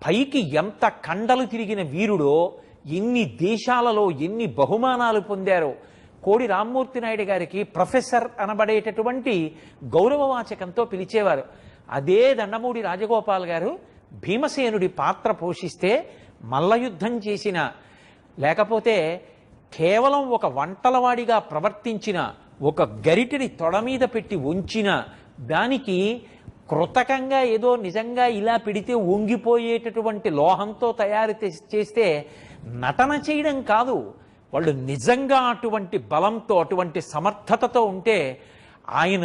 పైకి ఎంత కండలు తిరిగిన వీరుడో, ఎన్ని దేశాలలో ఎన్ని బహుమానాలు పొందారో. కోడి రామ్మూర్తి నాయుడు గారికి ప్రొఫెసర్ అనబడేటటువంటి గౌరవవాచకంతో పిలిచేవారు. అదే దండమూడి రాజగోపాల్ గారు భీమసేనుడి పాత్ర పోషిస్తే మల్లయుద్ధం చేసిన, లేకపోతే కేవలం ఒక వంటలవాడిగా ప్రవర్తించిన, ఒక గరిటెని తొడ మీద పెట్టి ఉంచిన దానికి కృతకంగా ఏదో నిజంగా ఇలా పెడితే వంగిపోయేటటువంటి లోహంతో తయారు చేస్తే నటన చేయడం కాదు, వాళ్ళు నిజంగా అటువంటి బలంతో అటువంటి సమర్థతతో ఉంటే ఆయన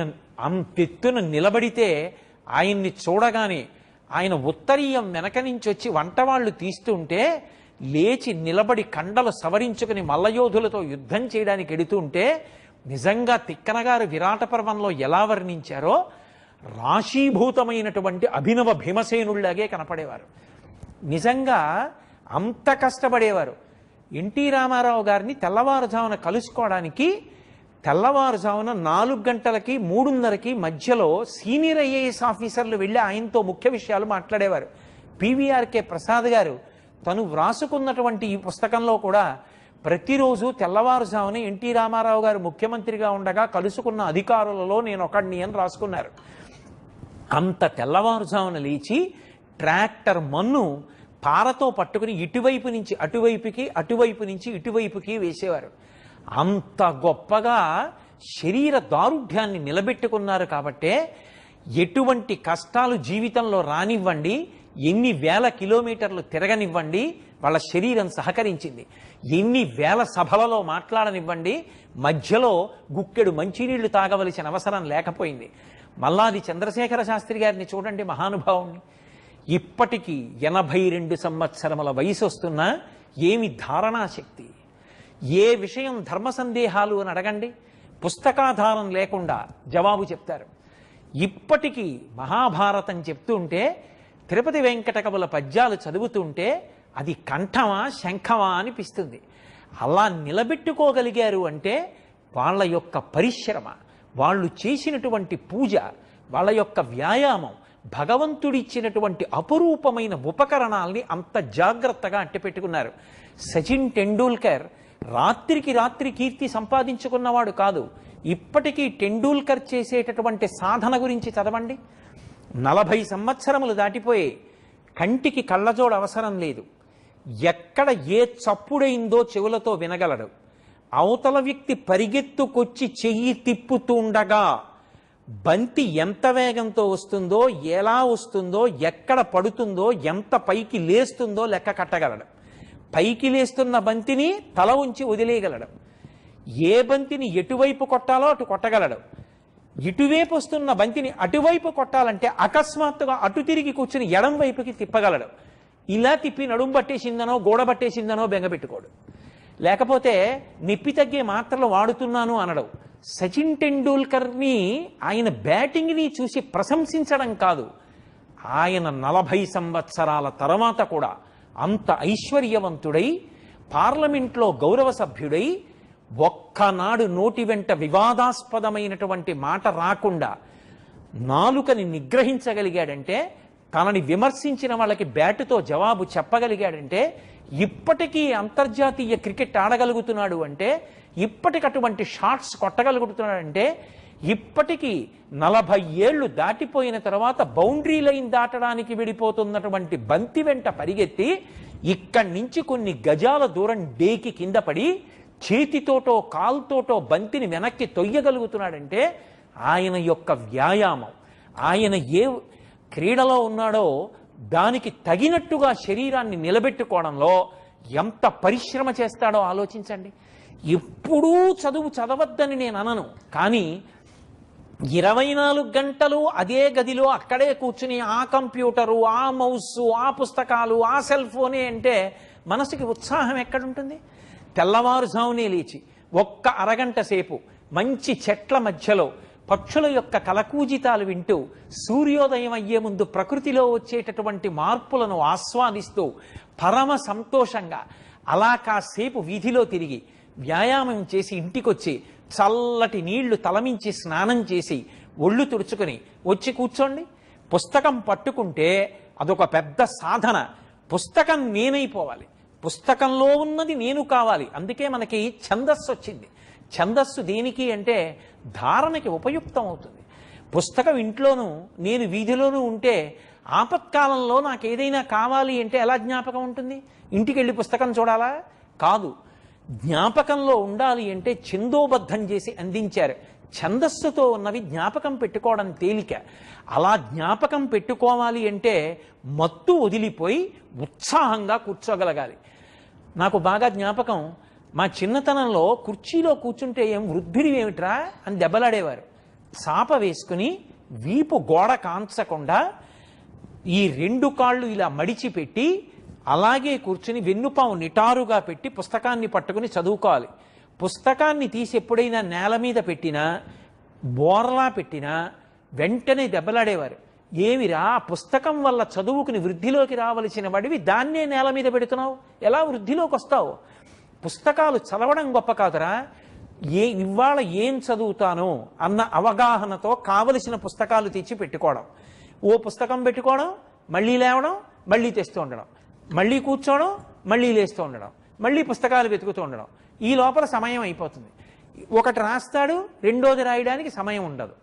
అంతెత్తున నిలబడితే ఆయన్ని చూడగానే ఆయన ఉత్తరీయం వెనక నుంచి వచ్చి వంటవాళ్ళు తీస్తుంటే లేచి నిలబడి కండలు సవరించుకుని మల్లయోధులతో యుద్ధం చేయడానికి ఎడుతుంటే నిజంగా తిక్కనగారు విరాట పర్వంలో ఎలా వర్ణించారో రాశీభూతమైనటువంటి అభినవ భీమసేనుళ్లాగే కనపడేవారు. నిజంగా అంత కష్టపడేవారు. ఎన్టీ రామారావు గారిని తెల్లవారుజామున కలుసుకోవడానికి తెల్లవారుజామున 4 గంటలకి 3:30కి మధ్యలో సీనియర్ ఐఏఎస్ ఆఫీసర్లు వెళ్ళి ఆయనతో ముఖ్య విషయాలు మాట్లాడేవారు. పివిఆర్కే ప్రసాద్ గారు తను వ్రాసుకున్నటువంటి ఈ పుస్తకంలో కూడా ప్రతిరోజు తెల్లవారుజామున ఎన్టీ రామారావు గారు ముఖ్యమంత్రిగా ఉండగా కలుసుకున్న అధికారులలో నేను ఒకడిని అని రాసుకున్నారు. అంత తెల్లవారుజామున లేచి ట్రాక్టర్ మన్ను పారతో పట్టుకుని ఇటువైపు నుంచి అటువైపుకి, అటువైపు నుంచి ఇటువైపుకి వేసేవారు. అంత గొప్పగా శరీర దారుఢ్యాన్ని నిలబెట్టుకున్నారు. కాబట్టే ఎటువంటి కష్టాలు జీవితంలో రానివ్వండి, ఎన్ని వేల కిలోమీటర్లు తిరగనివ్వండి, వాళ్ళ శరీరం సహకరించింది. ఎన్ని వేల సభలలో మాట్లాడనివ్వండి, మధ్యలో గుక్కెడు మంచినీళ్లు తాగవలసిన అవసరం లేకపోయింది. మల్లాది చంద్రశేఖర శాస్త్రి గారిని చూడండి, మహానుభావుణ్ణి. ఇప్పటికీ 82 సంవత్సరముల వయసు వస్తున్నా ఏమి ధారణాశక్తి! ఏ విషయం ధర్మ సందేహాలు అని అడగండి, పుస్తకాధారం లేకుండా జవాబు చెప్తారు. ఇప్పటికీ మహాభారతం చెప్తుంటే, తిరుపతి వెంకట కవుల పద్యాలు చదువుతుంటే అది కంఠమా శంఖమా అనిపిస్తుంది. అలా నిలబెట్టుకోగలిగారు అంటే వాళ్ళ యొక్క పరిశ్రమ, వాళ్ళు చేసినటువంటి పూజ, వాళ్ళ యొక్క వ్యాయామం, భగవంతుడిచ్చినటువంటి అపురూపమైన ఉపకరణాల్ని అంత జాగ్రత్తగా అట్టిపెట్టుకున్నారు. సచిన్ టెండూల్కర్ రాత్రికి రాత్రి కీర్తి సంపాదించుకున్నవాడు కాదు. ఇప్పటికీ టెండూల్కర్ చేసేటటువంటి సాధన గురించి చదవండి. 40 సంవత్సరములు దాటిపోయే, కంటికి కళ్ళజోడు అవసరం లేదు. ఎక్కడ ఏ చప్పుడైందో చెవులతో వినగలడు. అవతల వ్యక్తి పరిగెత్తుకొచ్చి చెయ్యి తిప్పుతుండగా బంతి ఎంత వేగంతో వస్తుందో, ఎలా వస్తుందో, ఎక్కడ పడుతుందో, ఎంత పైకి లేస్తుందో లెక్క కట్టగలడు. పైకి లేస్తున్న బంతిని తల ఉంచి వదిలేయగలడు. ఏ బంతిని ఎటువైపు కొట్టాలో అటు కొట్టగలడు. ఇటువైపు వస్తున్న బంతిని అటువైపు కొట్టాలంటే అకస్మాత్తుగా అటు తిరిగి కూర్చుని ఎడం వైపుకి తిప్పగలడు. ఇలా తిప్పి నడుం పట్టేసిందనో గోడ పట్టేసిందనో బెంగపెట్టుకోడు. లేకపోతే నిప్పి తగ్గే మాత్రలు వాడుతున్నాను అనడు. సచిన్ టెండూల్కర్ని ఆయన బ్యాటింగ్ని చూసి ప్రశంసించడం కాదు, ఆయన 40 సంవత్సరాల తర్వాత కూడా అంత ఐశ్వర్యవంతుడై, పార్లమెంట్లో గౌరవ సభ్యుడై, ఒక్కనాడు నోటి వెంట వివాదాస్పదమైనటువంటి మాట రాకుండా నాలుకని నిగ్రహించగలిగాడంటే, తనని విమర్శించిన వాళ్ళకి బ్యాటుతో జవాబు చెప్పగలిగాడంటే, ఇప్పటికీ అంతర్జాతీయ క్రికెట్ ఆడగలుగుతున్నాడు అంటే, ఇప్పటికటువంటి షాట్స్ కొట్టగలుగుతున్నాడంటే, ఇప్పటికీ 40 ఏళ్లు దాటిపోయిన తర్వాత బౌండరీ లైన్ దాటడానికి విడిపోతున్నటువంటి బంతి వెంట పరిగెత్తి ఇక్కడి నుంచి కొన్ని గజాల దూరం డేకి కింద పడి చేతితోటో కాల్తోటో బంతిని వెనక్కి తొయ్యగలుగుతున్నాడంటే ఆయన యొక్క వ్యాయామం, ఆయన ఏ క్రీడలో ఉన్నాడో దానికి తగినట్టుగా శరీరాన్ని నిలబెట్టుకోవడంలో ఎంత పరిశ్రమ చేస్తాడో ఆలోచించండి. ఎప్పుడూ చదువు చదవద్దని నేను అనను, కానీ 24 గంటలు అదే గదిలో అక్కడే కూర్చుని ఆ కంప్యూటరు, ఆ మౌసు, ఆ పుస్తకాలు, ఆ సెల్ ఫోనే అంటే మనసుకి ఉత్సాహం ఎక్కడుంటుంది? తెల్లవారుజామునే లేచి ఒక్క అరగంట సేపు మంచి చెట్ల మధ్యలో పక్షుల యొక్క కలకూజితాలు వింటూ, సూర్యోదయం అయ్యే ముందు ప్రకృతిలో వచ్చేటటువంటి మార్పులను ఆస్వాదిస్తూ పరమ సంతోషంగా అలా కాసేపు వీధిలో తిరిగి వ్యాయామం చేసి ఇంటికొచ్చి చల్లటి నీళ్లు తలమించి స్నానం చేసి ఒళ్ళు తుడుచుకొని వచ్చి కూర్చోండి. పుస్తకం పట్టుకుంటే అదొక పెద్ద సాధన. పుస్తకం నేనైపోవాలి, పుస్తకంలో ఉన్నది నేను కావాలి. అందుకే మనకి ఛందస్సు వచ్చింది. ఛందస్సు దేనికి అంటే ధారణకి ఉపయుక్తం అవుతుంది. పుస్తకం ఇంట్లోనూ నేను వీధిలోనూ ఉంటే ఆపత్కాలంలో నాకు ఏదైనా కావాలి అంటే ఎలా జ్ఞాపకం ఉంటుంది? ఇంటికి వెళ్ళి పుస్తకం చూడాలా? కాదు. జ్ఞాపకంలో ఉండాలి అంటే ఛందోబద్ధం చేసి అందించారు. ఛందస్సుతో ఉన్నవి జ్ఞాపకం పెట్టుకోవడం తేలిక. అలా జ్ఞాపకం పెట్టుకోవాలి అంటే మత్తు వదిలిపోయి ఉత్సాహంగా కూర్చోగలగాలి. నాకు బాగా జ్ఞాపకం, మా చిన్నతనంలో కుర్చీలో కూర్చుంటే ఏం వృద్ధిడి ఏమిట్రా అని దెబ్బలాడేవారు. చాప వేసుకుని వీపు గోడ కాంచకుండా ఈ 2 కాళ్ళు ఇలా మడిచిపెట్టి అలాగే కూర్చుని వెన్నుపాము నిటారుగా పెట్టి పుస్తకాన్ని పట్టుకుని చదువుకోవాలి. పుస్తకాన్ని తీసి ఎప్పుడైనా నేల మీద పెట్టినా, బోర్లా పెట్టినా వెంటనే దెబ్బలాడేవారు. ఏమిరా, పుస్తకం వల్ల చదువుకుని వృద్ధిలోకి రావలసిన వాడివి దాన్నే నేల మీద పెడుతున్నావు, ఎలా వృద్ధిలోకి వస్తావు? పుస్తకాలు చదవడం గొప్ప కాదురా, ఇవాళ ఏం చదువుతాను అన్న అవగాహనతో కావలసిన పుస్తకాలు తెచ్చి పెట్టుకోవడం. ఓ పుస్తకం పెట్టుకోవడం, మళ్ళీ లేవడం, మళ్ళీ తెస్తూ ఉండడం. మళ్ళీ కూర్చోవడం, మళ్ళీ లేస్తూ ఉండడం, మళ్ళీ పుస్తకాలు వెతుకుతూ ఉండడం. ఈ లోపల సమయం అయిపోతుంది. ఒకటి రాస్తాడు, రెండోది రాయడానికి సమయం ఉండదు.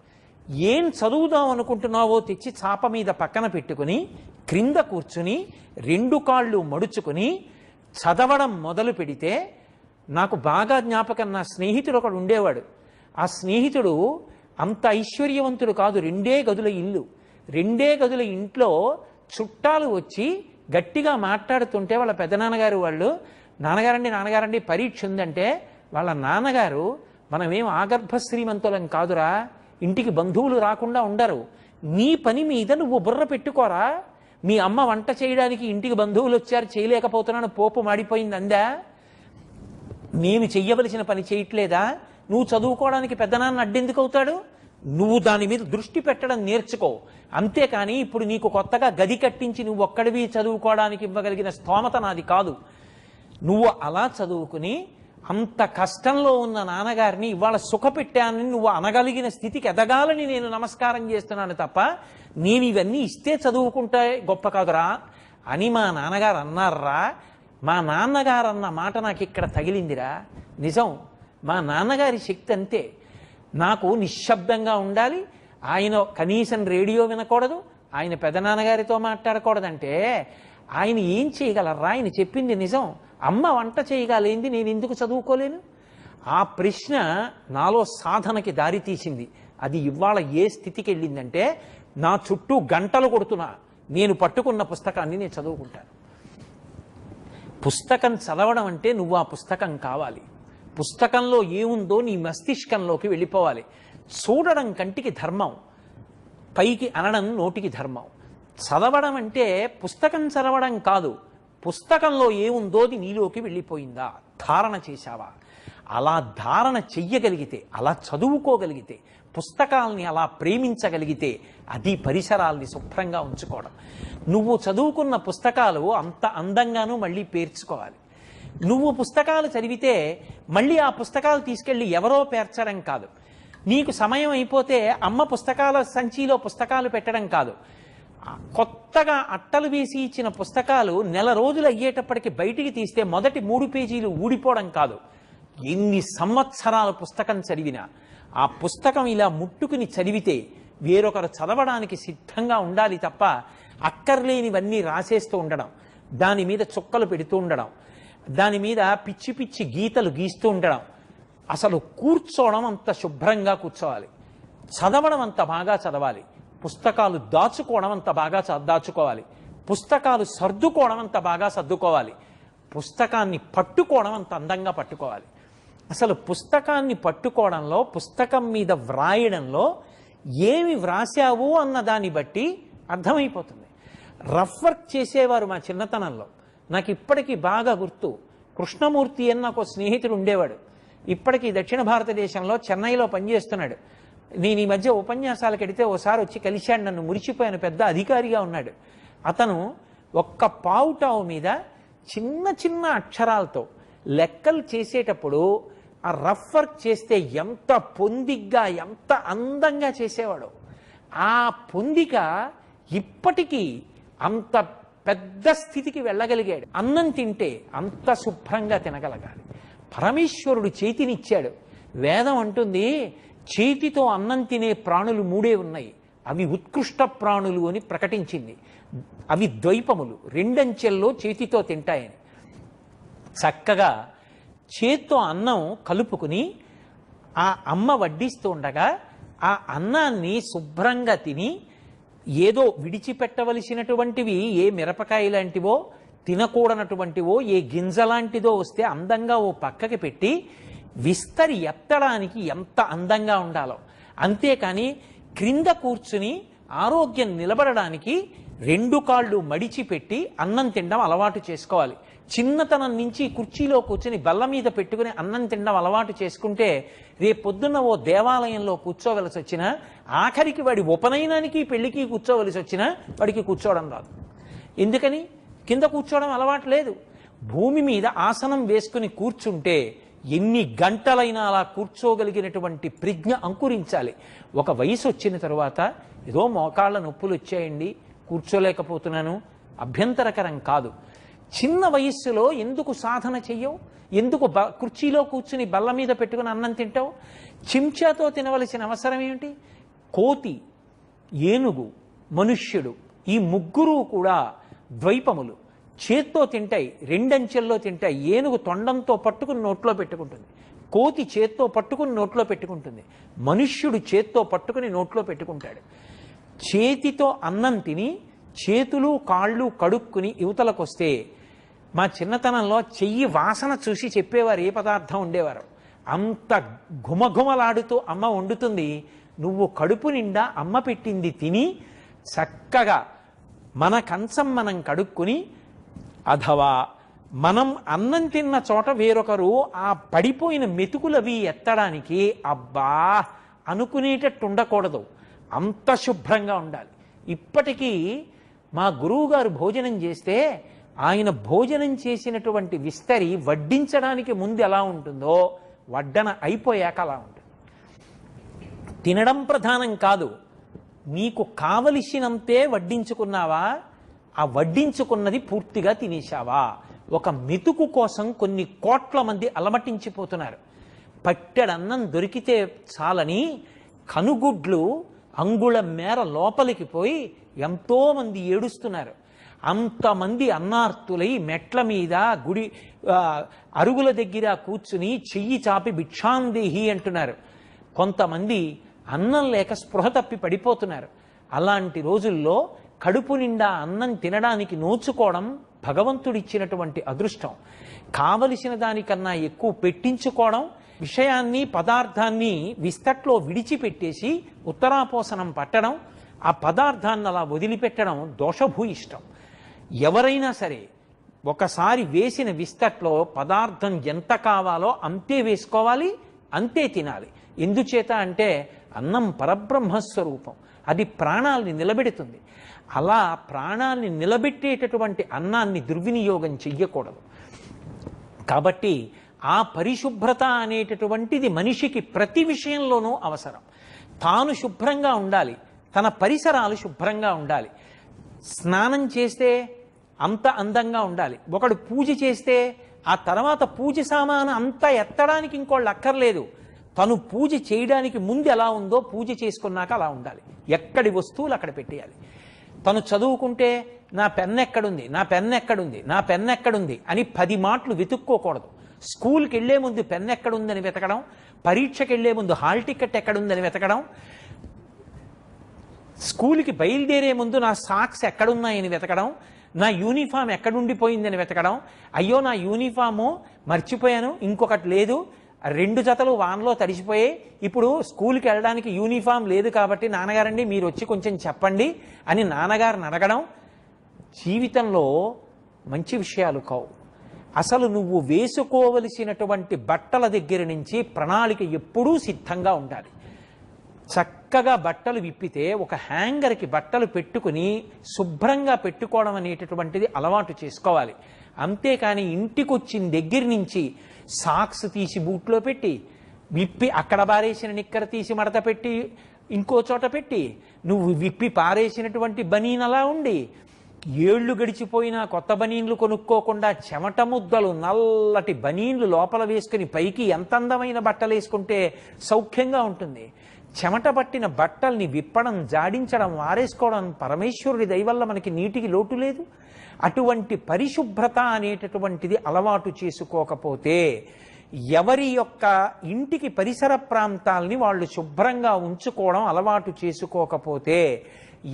ఏం చదువుదాం అనుకుంటున్నావో తెచ్చి చాప మీద పక్కన పెట్టుకుని క్రింద కూర్చుని 2 కాళ్ళు మడుచుకుని చదవడం మొదలు పెడితే, నాకు బాగా జ్ఞాపకం, నా స్నేహితుడు ఒకడు ఉండేవాడు. ఆ స్నేహితుడు అంత ఐశ్వర్యవంతుడు కాదు, 2 గదుల ఇల్లు. 2 గదుల ఇంట్లో చుట్టాలు వచ్చి గట్టిగా మాట్లాడుతుంటే వాళ్ళ పెద్దనాన్నగారు వాళ్ళు, నాన్నగారండి పరీక్ష ఉందంటే వాళ్ళ నాన్నగారు, మనమేం ఆగర్భ శ్రీమంతులం కాదురా, ఇంటికి బంధువులు రాకుండా ఉండరు, నీ పని మీద నువ్వు బుర్ర పెట్టుకోరా, మీ అమ్మ వంట చేయడానికి ఇంటికి బంధువులు వచ్చారు, చేయలేకపోతున్నాను, పోపు మాడిపోయింది అందా, నేను చెయ్యవలసిన పని చేయట్లేదా, నువ్వు చదువుకోవడానికి పెద్దనాన్న అడ్డెందుకు అవుతాడు, నువ్వు దాని మీద దృష్టి పెట్టడం నేర్చుకో, అంతేకాని ఇప్పుడు నీకు కొత్తగా గది కట్టించి నువ్వు ఒక్కడివి చదువుకోవడానికి ఇవ్వగలిగిన స్తోమత నాది కాదు. నువ్వు అలా చదువుకుని అంత కష్టంలో ఉన్న నాన్నగారిని ఇవాళ సుఖపెట్టానని నువ్వు అనగలిగిన స్థితికి ఎదగాలని నేను నమస్కారం చేస్తున్నాను తప్ప, నేను ఇవన్నీ ఇస్తే చదువుకుంటే గొప్ప కాదురా అని మా నాన్నగారు అన్నారా. మా నాన్నగారు అన్న మాట నాకు ఇక్కడ తగిలిందిరా. నిజం, మా నాన్నగారి శక్తి అంతే. నాకు నిశ్శబ్దంగా ఉండాలి, ఆయన కనీసం రేడియో వినకూడదు, ఆయన పెదనాన్నగారితో మాట్లాడకూడదంటే ఆయన ఏం చేయగలరా? ఆయన చెప్పింది నిజం. అమ్మ వంట చేయగలేంది, నేను ఎందుకు చదువుకోలేను? ఆ ప్రశ్న నాలో సాధనకి దారి తీసింది. అది ఇవాళ ఏ స్థితికి వెళ్ళిందంటే, నా చుట్టూ గంటలు కొడుతున్నా నేను పట్టుకున్న పుస్తకాన్ని నేను చదువుకుంటాను. పుస్తకం చదవడం అంటే నువ్వు ఆ పుస్తకం కావాలి. పుస్తకంలో ఏముందో నీ మస్తిష్కంలోకి వెళ్ళిపోవాలి. చూడడం కంటికి ధర్మం, పైకి అనడం నోటికి ధర్మం. చదవడం అంటే పుస్తకం చదవడం కాదు, పుస్తకంలో ఏముందోది నీలోకి వెళ్ళిపోయిందా, ధారణ చేశావా? అలా ధారణ చెయ్యగలిగితే, అలా చదువుకోగలిగితే, పుస్తకాలని అలా ప్రేమించగలిగితే, అది పరిసరాల్ని శుభ్రంగా ఉంచుకోవడం. నువ్వు చదువుకున్న పుస్తకాలు అంత అందంగానూ మళ్ళీ పేర్చుకోవాలి. నువ్వు పుస్తకాలు చదివితే మళ్ళీ ఆ పుస్తకాలు తీసుకెళ్ళి ఎవరో పేర్చడం కాదు, నీకు సమయం అయిపోతే అమ్మ పుస్తకాల సంచిలో పుస్తకాలు పెట్టడం కాదు, కొత్తగా అట్టలు వేసి ఇచ్చిన పుస్తకాలు నెల రోజులు అయ్యేటప్పటికి బయటికి తీస్తే మొదటి 3 పేజీలు ఊడిపోవడం కాదు. ఎన్ని సంవత్సరాల పుస్తకం చదివినా ఆ పుస్తకం ఇలా ముట్టుకుని చదివితే వేరొకరు చదవడానికి సిద్ధంగా ఉండాలి తప్ప అక్కర్లేనివన్నీ రాసేస్తూ ఉండడం, దాని మీద చుక్కలు పెడుతూ ఉండడం, దాని మీద పిచ్చి పిచ్చి గీతలు గీస్తూ ఉండడం. అసలు కూర్చోవడం అంత శుభ్రంగా కూర్చోవాలి, చదవడం అంత బాగా చదవాలి, పుస్తకాలు దాచుకోవడం అంత బాగా దాచుకోవాలి, పుస్తకాలు సర్దుకోవడం అంత బాగా సర్దుకోవాలి, పుస్తకాన్ని పట్టుకోవడం అంత అందంగా పట్టుకోవాలి. అసలు పుస్తకాన్ని పట్టుకోవడంలో, పుస్తకం మీద వ్రాయడంలో ఏమి వ్రాసావు అన్న దాన్ని బట్టి అర్థమైపోతుంది. రఫ్ వర్క్ చేసేవారు మా చిన్నతనంలో. నాకు ఇప్పటికీ బాగా గుర్తు. కృష్ణమూర్తి అని నాకు స్నేహితుడు ఉండేవాడు. ఇప్పటికీ దక్షిణ భారతదేశంలో చెన్నైలో పనిచేస్తున్నాడు. నేను ఈ మధ్య ఉపన్యాసాలకు వెడితే ఓసారి వచ్చి కలిశాడు, నన్ను మురిచిపోయిన పెద్ద అధికారిగా ఉన్నాడు. అతను ఒక్క పావుటావు మీద చిన్న చిన్న అక్షరాలతో లెక్కలు చేసేటప్పుడు ఆ రఫ్ వర్క్ చేస్తే ఎంత పొందిగ్గా, ఎంత అందంగా చేసేవాడు. ఆ పొందిక ఇప్పటికీ అంత పెద్ద స్థితికి వెళ్ళగలిగాడు. అన్నం తింటే అంత శుభ్రంగా తినగలగాలి. పరమేశ్వరుడు చేతినిచ్చాడు. వేదం అంటుంది, చేతితో అన్నం తినే ప్రాణులు 3 ఉన్నాయి, అవి ఉత్కృష్ట ప్రాణులు అని ప్రకటించింది. అవి ద్వైపములు, 2 అంచెల్లో చేతితో తింటాయని. చక్కగా చేత్తో అన్నం కలుపుకుని ఆ అమ్మ వడ్డిస్తూ ఉండగా ఆ అన్నాన్ని శుభ్రంగా తిని, ఏదో విడిచిపెట్టవలసినటువంటివి ఏ మిరపకాయ లాంటివో, తినకూడనటువంటివో ఏ గింజలాంటిదో వస్తే అందంగా ఓ పక్కకి పెట్టి విస్తరి ఎత్తడానికి ఎంత అందంగా ఉండాలో. అంతేకాని క్రింద కూర్చుని ఆరోగ్యం నిలబడడానికి 2 కాళ్ళు మడిచిపెట్టి అన్నం తినడం అలవాటు చేసుకోవాలి. చిన్నతనం నుంచి కుర్చీలో కూర్చుని బల్ల మీద పెట్టుకుని అన్నం తినడం అలవాటు చేసుకుంటే రేపొద్దున్న ఓ దేవాలయంలో కూర్చోవలసి వచ్చినా, ఆఖరికి వాడి ఉపనయనానికి పెళ్లికి కూర్చోవలసి వచ్చినా వాడికి కూర్చోవడం రాదు. ఎందుకని? కింద కూర్చోవడం అలవాటు లేదు. భూమి మీద ఆసనం వేసుకుని కూర్చుంటే ఎన్ని గంటలైనా అలా కూర్చోగలిగినటువంటి ప్రజ్ఞ అంకురించాలి. ఒక వయసు వచ్చిన తరువాత ఏదో మోకాళ్ళ నొప్పులు వచ్చాయండి, కూర్చోలేకపోతున్నాను, అభ్యంతరకరం కాదు. చిన్న వయస్సులో ఎందుకు సాధన చెయ్యవు? ఎందుకు కుర్చీలో కూర్చుని బల్ల మీద పెట్టుకుని అన్నం తింటావు? చెంచాతో తినవలసిన అవసరం ఏమిటి? కోతి, ఏనుగు, మనుష్యుడు ఈ ముగ్గురు కూడా ద్వైపములు. చేత్తో తింటాయి, రెండంచెల్లో తింటాయి. ఏనుగు తొండంతో పట్టుకుని నోట్లో పెట్టుకుంటుంది, కోతి చేత్తో పట్టుకుని నోట్లో పెట్టుకుంటుంది, మనుష్యుడు చేత్తో పట్టుకుని నోట్లో పెట్టుకుంటాడు. చేతితో అన్నం తిని చేతులు కాళ్ళు కడుక్కుని యువతలకొస్తే మా చిన్నతనంలో చెయ్యి వాసన చూసి చెప్పేవారు ఏ పదార్థం ఉండేవారు. అంత ఘుమఘుమలాడుతూ అమ్మ వండుతుంది. నువ్వు కడుపు నిండా అమ్మ పెట్టింది తిని చక్కగా మన కంచం మనం కడుక్కుని, అథవా మనం అన్నం తిన్న చోట వేరొకరు ఆ పడిపోయిన మెతుకులవి ఎత్తడానికి అబ్బా అనుకునేటట్టు ఉండకూడదు. అంత శుభ్రంగా ఉండాలి. ఇప్పటికీ మా గురువుగారు భోజనం చేస్తే ఆయన భోజనం చేసినటువంటి విస్తరి వడ్డించడానికి ముందు ఎలా ఉంటుందో వడ్డన అయిపోయాక అలా ఉంటుంది. తినడం ప్రధానం కాదు, నీకు కావలసినంతే వడ్డించుకున్నావా, ఆ వడ్డించుకున్నది పూర్తిగా తినేశావా? ఒక మెతుకు కోసం కొన్ని కోట్ల మంది అలమటించిపోతున్నారు. పట్టెడన్నం దొరికితే చాలని కనుగుడ్లు అంగుళం మేర లోపలికి పోయి ఎంతోమంది ఏడుస్తున్నారు. అంతమంది అన్నార్తులై మెట్ల మీద గుడి అరుగుల దగ్గర కూర్చుని చెయ్యి చాపి భిక్షాందేహి అంటున్నారు. కొంతమంది అన్నం లేక స్పృహ తప్పి పడిపోతున్నారు. అలాంటి రోజుల్లో కడుపు నిండా అన్నం తినడానికి నోచుకోవడం భగవంతుడిచ్చినటువంటి అదృష్టం. కావలసిన దానికన్నా ఎక్కువ పెట్టించుకోవడం, విషయాన్ని పదార్థాన్ని విస్తట్లో విడిచిపెట్టేసి ఉత్తరాపోసనం పట్టడం, ఆ పదార్థాన్ని అలా వదిలిపెట్టడం దోషభూయిష్టం. ఎవరైనా సరే ఒకసారి వేసిన విస్తట్లో పదార్థం ఎంత కావాలో అంతే వేసుకోవాలి, అంతే తినాలి. ఎందుచేత అంటే అన్నం పరబ్రహ్మస్వరూపం, అది ప్రాణాల్ని నిలబెడుతుంది. అలా ప్రాణాన్ని నిలబెట్టేటటువంటి అన్నాన్ని దుర్వినియోగం చెయ్యకూడదు. కాబట్టి ఆ పరిశుభ్రత అనేటటువంటిది మనిషికి ప్రతి విషయంలోనూ అవసరం. తాను శుభ్రంగా ఉండాలి, తన పరిసరాలు శుభ్రంగా ఉండాలి. స్నానం చేస్తే అంత అందంగా ఉండాలి. ఒకడు పూజ చేస్తే ఆ తర్వాత పూజ సామాను అంతా ఎత్తడానికి ఇంకోళ్ళు అక్కర్లేదు. తను పూజ చేయడానికి ముందు ఎలా ఉందో పూజ చేసుకున్నాక అలా ఉండాలి. ఎక్కడి వస్తువులు అక్కడ పెట్టేయాలి. తను చదువుకుంటే నా పెన్ ఎక్కడుంది, నా పెన్ ఎక్కడుంది, నా పెన్ ఎక్కడుంది అని 10 మాటలు వెతుక్కోకూడదు. స్కూల్కి వెళ్లే ముందు పెన్ ఎక్కడుందని వెతకడం, పరీక్షకి వెళ్లే ముందు హాల్ టికెట్ ఎక్కడుందని వెతకడం, స్కూల్కి బయలుదేరే ముందు నా సాక్స్ ఎక్కడున్నాయని వెతకడం, నా యూనిఫామ్ ఎక్కడుండిపోయిందని వెతకడం, అయ్యో నా యూనిఫాము మర్చిపోయాను, ఇంకొకటి లేదు, 2 జతలు వాన్లో తడిసిపోయాయి, ఇప్పుడు స్కూల్కి వెళ్ళడానికి యూనిఫామ్ లేదు కాబట్టి నాన్నగారండి మీరు వచ్చి కొంచెం చెప్పండి అని నాన్నగారిని అడగడం జీవితంలో మంచి విషయాలు కావు. అసలు నువ్వు వేసుకోవలసినటువంటి బట్టల దగ్గర నుంచి ప్రణాళిక ఎప్పుడూ సిద్ధంగా ఉండాలి. చక్కగా బట్టలు విప్పితే ఒక హ్యాంగర్కి బట్టలు పెట్టుకుని శుభ్రంగా పెట్టుకోవడం అనేటటువంటిది అలవాటు చేసుకోవాలి. అంతేకాని ఇంటికి వచ్చిన దగ్గర నుంచి సాక్స్ తీసి బూట్లో పెట్టి, విప్పి అక్కడ పారేసిన నిక్కర తీసి మడత పెట్టి ఇంకో చోట పెట్టి, నువ్వు విప్పి పారేసినటువంటి బనీన్ అలా ఉండి, ఏళ్లు గడిచిపోయినా కొత్త బనీన్లు కొనుక్కోకుండా చెమట ముద్దలు నల్లటి బనీన్లు లోపల వేసుకుని పైకి ఎంత అందమైన బట్టలు వేసుకుంటే సౌఖ్యంగా ఉంటుంది. చెమట పట్టిన బట్టల్ని విప్పడం, జాడించడం, వారేసుకోవడం పరమేశ్వరుడి దయవల్ల మనకి నీటికి లోటు లేదు. అటువంటి పరిశుభ్రత అనేటటువంటిది అలవాటు చేసుకోకపోతే, ఎవరి యొక్క ఇంటికి పరిసర ప్రాంతాల్ని వాళ్ళు శుభ్రంగా ఉంచుకోవడం అలవాటు చేసుకోకపోతే,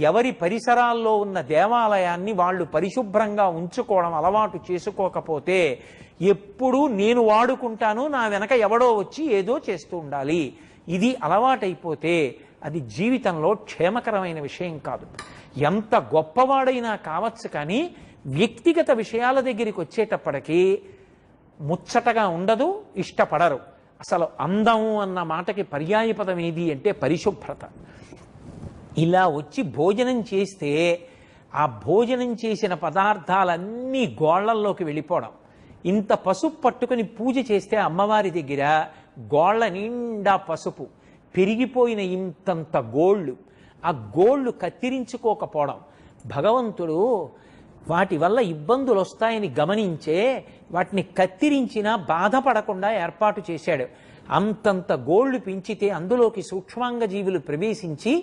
ఎవరి పరిసరాల్లో ఉన్న దేవాలయాన్ని వాళ్ళు పరిశుభ్రంగా ఉంచుకోవడం అలవాటు చేసుకోకపోతే, ఎప్పుడూ నేను వాడుకుంటాను, నా వెనక ఎవడో వచ్చి ఏదో చేస్తూ ఉండాలి, ఇది అలవాటైపోతే అది జీవితంలో క్షేమకరమైన విషయం కాదు. ఎంత గొప్పవాడైనా కావచ్చు, కానీ వ్యక్తిగత విషయాల దగ్గరికి వచ్చేటప్పటికీ ముచ్చటగా ఉండదు, ఇష్టపడరు. అసలు అందము అన్న మాటకి పర్యాయపదం ఏది అంటే పరిశుభ్రత. ఇలా వచ్చి భోజనం చేస్తే ఆ భోజనం చేసిన పదార్థాలన్నీ గోళ్లల్లోకి వెళ్ళిపోవడం. ఇంత పసుపు పట్టుకుని పూజ చేస్తే అమ్మవారి దగ్గర గోళ్ల నిండా పసుపు, పెరిగిపోయిన ఇంతంత గోళ్ళు, ఆ గోళ్ళు కత్తిరించుకోకపోవడం. భగవంతుడు వాటి వల్ల ఇబ్బందులు వస్తాయని గమనించే వాటిని కత్తిరించినా బాధపడకుండా ఏర్పాటు చేశాడు. అంతంత గోళ్లు పెంచితే అందులోకి సూక్ష్మాంగ జీవులు ప్రవేశించి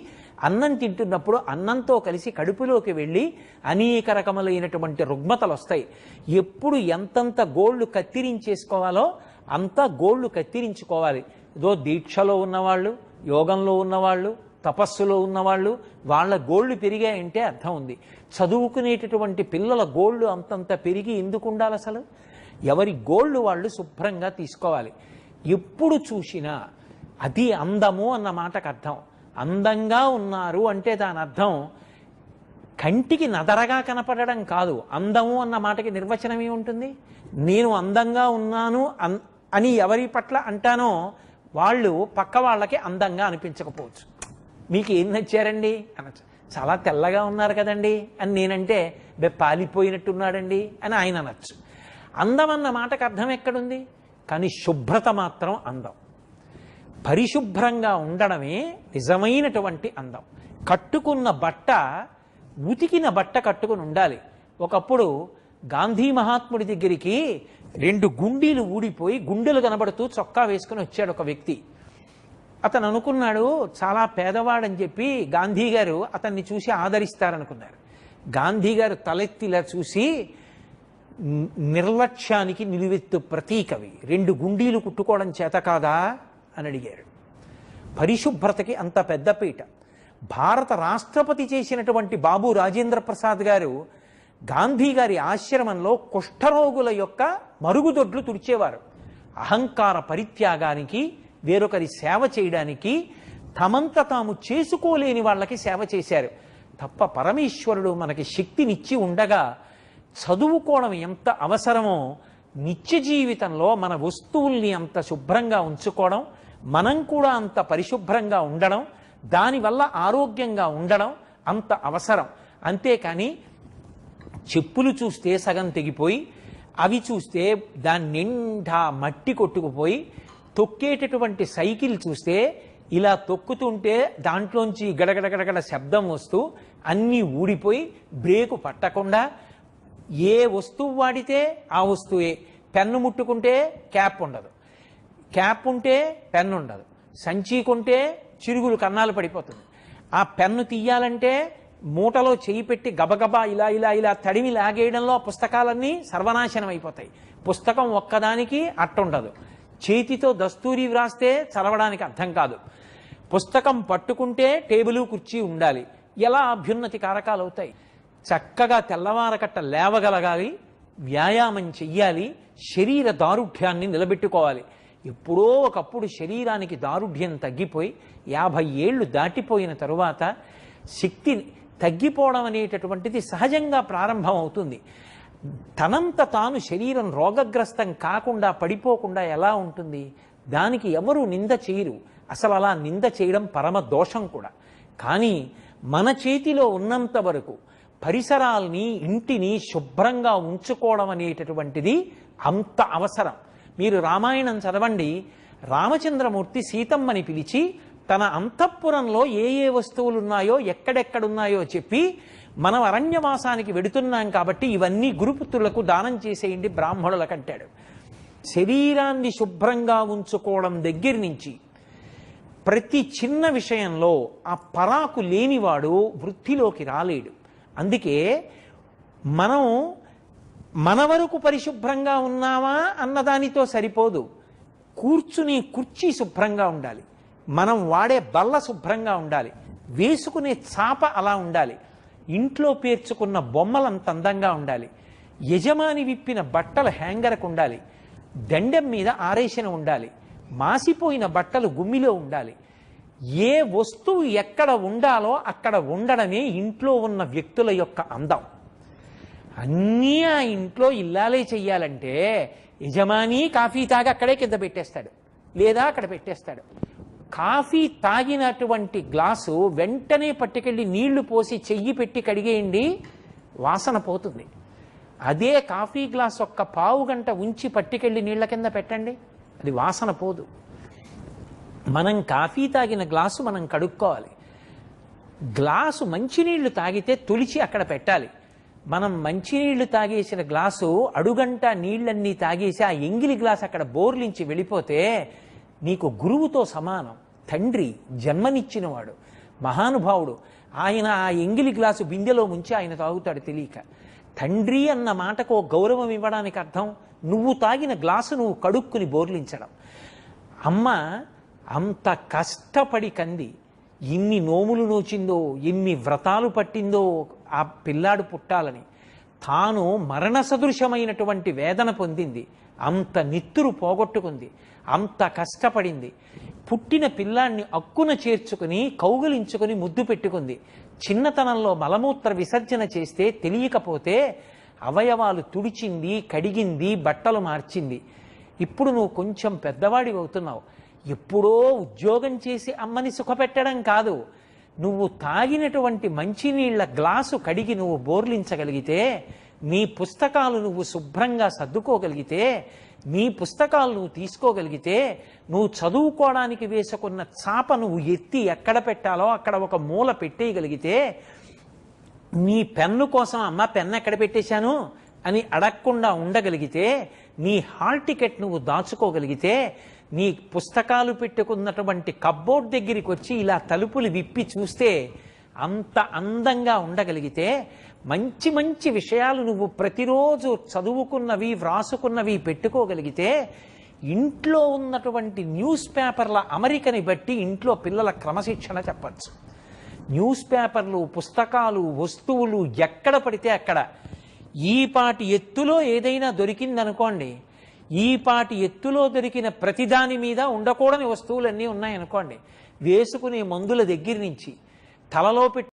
అన్నం తింటున్నప్పుడు అన్నంతో కలిసి కడుపులోకి వెళ్ళి అనేక రకములైనటువంటి రుగ్మతలు వస్తాయి. ఎప్పుడు ఎంతంత గోళ్లు కత్తిరించేసుకోవాలో అంత గోళ్లు కత్తిరించుకోవాలి. ఏదో దీక్షలో ఉన్నవాళ్ళు, యోగంలో ఉన్నవాళ్ళు, తపస్సులో ఉన్నవాళ్ళు వాళ్ళ గోళ్లు పెరిగాయంటే అర్థం ఉంది. చదువుకునేటటువంటి పిల్లల గోళ్లు అంతంత పెరిగి ఎందుకు ఉండాలి? అసలు ఎవరి గోళ్లు వాళ్ళు శుభ్రంగా తీసుకోవాలి. ఎప్పుడు చూసినా అది అందము అన్న మాటకు అర్థం. అందంగా ఉన్నారు అంటే దాని అర్థం కంటికి నదరగా కనపడడం కాదు. అందము అన్న మాటకి నిర్వచనం ఏముంటుంది? నేను అందంగా ఉన్నాను అని ఎవరి పట్ల అంటానో వాళ్ళు పక్క వాళ్ళకి అందంగా అనిపించకపోవచ్చు. మీకు ఏం నచ్చారండి అనొచ్చు. చాలా తెల్లగా ఉన్నారు కదండి అని నేనంటే పాలిపోయినట్టున్నాడండి అని ఆయన అనొచ్చు. అందం అన్న మాటకు అర్థం ఎక్కడుంది? కానీ శుభ్రత మాత్రం అందం. పరిశుభ్రంగా ఉండడమే నిజమైనటువంటి అందం. కట్టుకున్న బట్ట ఉతికిన బట్ట కట్టుకుని ఉండాలి. ఒకప్పుడు గాంధీ మహాత్ముడి దగ్గరికి 2 గుండీలు ఊడిపోయి గుండెలు కనబడుతూ చొక్కా వేసుకుని వచ్చాడు ఒక వ్యక్తి. అతను అనుకున్నాడు చాలా పేదవాడని చెప్పి గాంధీ గారు అతన్ని చూసి ఆదరిస్తారనుకున్నారు. గాంధీ గారు తలెత్తిలా చూసి, నిర్లక్ష్యానికి నిలువెత్తు ప్రతీకవి, 2 గుండీలు కుట్టుకోవడం చేత కాదా అని అడిగారు. పరిశుభ్రతకి అంత పెద్దపీట. భారత రాష్ట్రపతి చేసినటువంటి బాబు రాజేంద్ర ప్రసాద్ గారు గాంధీ గారి ఆశ్రమంలో కుష్ఠరోగుల యొక్క మరుగుదొడ్లు తుడిచేవారు. అహంకార పరిత్యాగానికి, వేరొకరి సేవ చేయడానికి, తమంత తాము చేసుకోలేని వాళ్ళకి సేవ చేశారు తప్ప పరమేశ్వరుడు మనకి శక్తినిచ్చి ఉండగా చదువుకోవడం ఎంత అవసరమో నిత్య జీవితంలో మన వస్తువుల్ని అంత శుభ్రంగా ఉంచుకోవడం, మనం కూడా అంత పరిశుభ్రంగా ఉండడం, దానివల్ల ఆరోగ్యంగా ఉండడం అంత అవసరం. అంతేకాని చెప్పులు చూస్తే సగం తెగిపోయి, అవి చూస్తే దాని నిండా మట్టి కొట్టుకుపోయి, తొక్కేటటువంటి సైకిల్ చూస్తే ఇలా తొక్కుతుంటే దాంట్లోంచి గడగడగడగడ శబ్దం వస్తూ అన్నీ ఊడిపోయి బ్రేకు పట్టకుండా, ఏ వస్తువు వాడితే ఆ వస్తువే. పెన్ను ముట్టుకుంటే క్యాప్ ఉండదు, క్యాప్ ఉంటే పెన్ను ఉండదు, సంచి కొంటే చిరుగులు కన్నాలు పడిపోతుంది. ఆ పెన్ను తీయాలంటే మూటలో చేయి పెట్టి గబగబా ఇలా ఇలా ఇలా తడిమి లాగేయడంలో పుస్తకాలన్నీ సర్వనాశనం అయిపోతాయి. పుస్తకం ఒక్కదానికి అట్టుండదు. చేతితో దస్తూరి వ్రాస్తే చదవడానికి అర్థం కాదు. పుస్తకం పట్టుకుంటే టేబుల్ కుర్చీ ఉండాలి. ఎలా అభ్యున్నతి కారకాలు అవుతాయి? చక్కగా తెల్లవారకట్ట లేవగలగాలి, వ్యాయామం చెయ్యాలి, శరీర దారుఢ్యాన్ని నిలబెట్టుకోవాలి. ఎప్పుడో ఒకప్పుడు శరీరానికి దారుఢ్యం తగ్గిపోయి 50 ఏళ్ళు దాటిపోయిన తరువాత శక్తి తగ్గిపోవడం అనేటటువంటిది సహజంగా ప్రారంభం అవుతుంది. తనంత తాను శరీరం రోగగ్రస్తం కాకుండా పడిపోకుండా ఎలా ఉంటుంది? దానికి ఎవరు నింద చేయరు. అసలు అలా నింద చేయడం పరమ దోషం కూడా. కానీ మన చేతిలో ఉన్నంత వరకు పరిసరాల్ని, ఇంటిని శుభ్రంగా ఉంచుకోవడం అనేటటువంటిది అంత అవసరం. మీరు రామాయణం చదవండి. రామచంద్రమూర్తి సీతమ్మని పిలిచి తన అంతఃపురంలో ఏ ఏ వస్తువులు ఉన్నాయో, ఎక్కడెక్కడున్నాయో చెప్పి, మనం అరణ్యవాసానికి వెడుతున్నాం కాబట్టి ఇవన్నీ గురుపుత్రులకు దానం చేసేయండి బ్రాహ్మణులకు అంటాడు. శరీరాన్ని శుభ్రంగా ఉంచుకోవడం దగ్గర నుంచి ప్రతి చిన్న విషయంలో ఆ పరాకు లేనివాడు వృద్ధిలోకి రాలేడు. అందుకే మనం మన వరకు పరిశుభ్రంగా ఉన్నామా అన్నదానితో సరిపోదు. కూర్చుని కుర్చీ శుభ్రంగా ఉండాలి, మనం వాడే బల్ల శుభ్రంగా ఉండాలి, వేసుకునే చాప అలా ఉండాలి, ఇంట్లో పేర్చుకున్న బొమ్మలంత అందంగా ఉండాలి, యజమాని విప్పిన బట్టలు హ్యాంగర్కు ఉండాలి, దండెం మీద ఆరేసిన ఉండాలి, మాసిపోయిన బట్టలు గుమ్మిలో ఉండాలి. ఏ వస్తువు ఎక్కడ ఉండాలో అక్కడ ఉండడమే ఇంట్లో ఉన్న వ్యక్తుల యొక్క అందం. అన్నీ ఆ ఇంట్లో ఇల్లాలే చెయ్యాలంటే యజమాని కాఫీ తాగి అక్కడే కింద పెట్టేస్తాడు, లేదా అక్కడ పెట్టేస్తాడు. కాఫీ తాగినటువంటి గ్లాసు వెంటనే పట్టుకెళ్ళి నీళ్లు పోసి చెయ్యి పెట్టి కడిగేయండి, వాసన పోతుంది. అదే కాఫీ గ్లాస్ ఒక్క పావు గంట ఉంచి పట్టుకెళ్ళి నీళ్ల కింద పెట్టండి, అది వాసన పోదు. మనం కాఫీ తాగిన గ్లాసు మనం కడుక్కోవాలి. గ్లాసు మంచినీళ్లు తాగితే తులిచి అక్కడ పెట్టాలి. మనం మంచినీళ్లు తాగేసిన గ్లాసు అడుగంట నీళ్ళన్నీ తాగేసి ఆ ఎంగిలి గ్లాస్ అక్కడ బోర్లించి వెళ్ళిపోతే నీకు గురువుతో సమానం. తండ్రి జన్మనిచ్చినవాడు, మహానుభావుడు. ఆయన ఆ ఎంగిలి గ్లాసు బిందెలో ముంచి ఆయన తాగుతాడు తెలియక. తండ్రి అన్న మాటకు గౌరవం ఇవ్వడానికి అర్థం నువ్వు తాగిన గ్లాసు నువ్వు కడుక్కుని బోర్లించడం. అమ్మ అంత కష్టపడి కంది, ఎన్ని నోములు నోచిందో, ఎన్ని వ్రతాలు పట్టిందో ఆ పిల్లాడు పుట్టాలని. తాను మరణ సదృశమైనటువంటి వేదన పొందింది, అంత నిత్తురు పోగొట్టుకుంది, అంత కష్టపడింది. పుట్టిన పిల్లాన్ని అక్కున చేర్చుకుని కౌగిలించుకుని ముద్దు పెట్టుకుంది. చిన్నతనంలో మలమూత్ర విసర్జన చేస్తే తెలియకపోతే అవయవాలు తుడిచింది, కడిగింది, బట్టలు మార్చింది. ఇప్పుడు నువ్వు కొంచెం పెద్దవాడి అవుతున్నావు. ఎప్పుడో ఉద్యోగం చేసి అమ్మని సుఖపెట్టడం కాదు, నువ్వు తాగినటువంటి మంచినీళ్ల గ్లాసు కడిగి నువ్వు బోర్లించగలిగితే, నీ పుస్తకాలు నువ్వు శుభ్రంగా సర్దుకోగలిగితే, నీ పుస్తకాలు నువ్వు తీసుకోగలిగితే, నువ్వు చదువుకోవడానికి వేసుకున్న చాప నువ్వు ఎత్తి ఎక్కడ పెట్టాలో అక్కడ ఒక మూల పెట్టేయగలిగితే, నీ పెన్ను కోసం అమ్మ పెన్ను ఎక్కడ పెట్టేశాను అని అడగకుండా ఉండగలిగితే, నీ హాల్ టికెట్ నువ్వు దాచుకోగలిగితే, నీ పుస్తకాలు పెట్టుకున్నటువంటి కబ్బోర్డ్ దగ్గరికి వచ్చి ఇలా తలుపులు విప్పి చూస్తే అంత అందంగా ఉండగలిగితే, మంచి మంచి విషయాలు నువ్వు ప్రతిరోజు చదువుకున్నవి వ్రాసుకున్నవి పెట్టుకోగలిగితే, ఇంట్లో ఉన్నటువంటి న్యూస్ పేపర్ల అమరికని బట్టి ఇంట్లో పిల్లల క్రమశిక్షణ చెప్పచ్చు. న్యూస్ పేపర్లు, పుస్తకాలు, వస్తువులు ఎక్కడ పడితే అక్కడ ఈ పాటి ఎత్తులో ఏదైనా దొరికిందనుకోండి, ఈ పాటి ఎత్తులో దొరికిన ప్రతిదాని మీద ఉండకూడని వస్తువులన్నీ ఉన్నాయనుకోండి, వేసుకునే మందుల దగ్గర నుంచి తలలో పెట్టి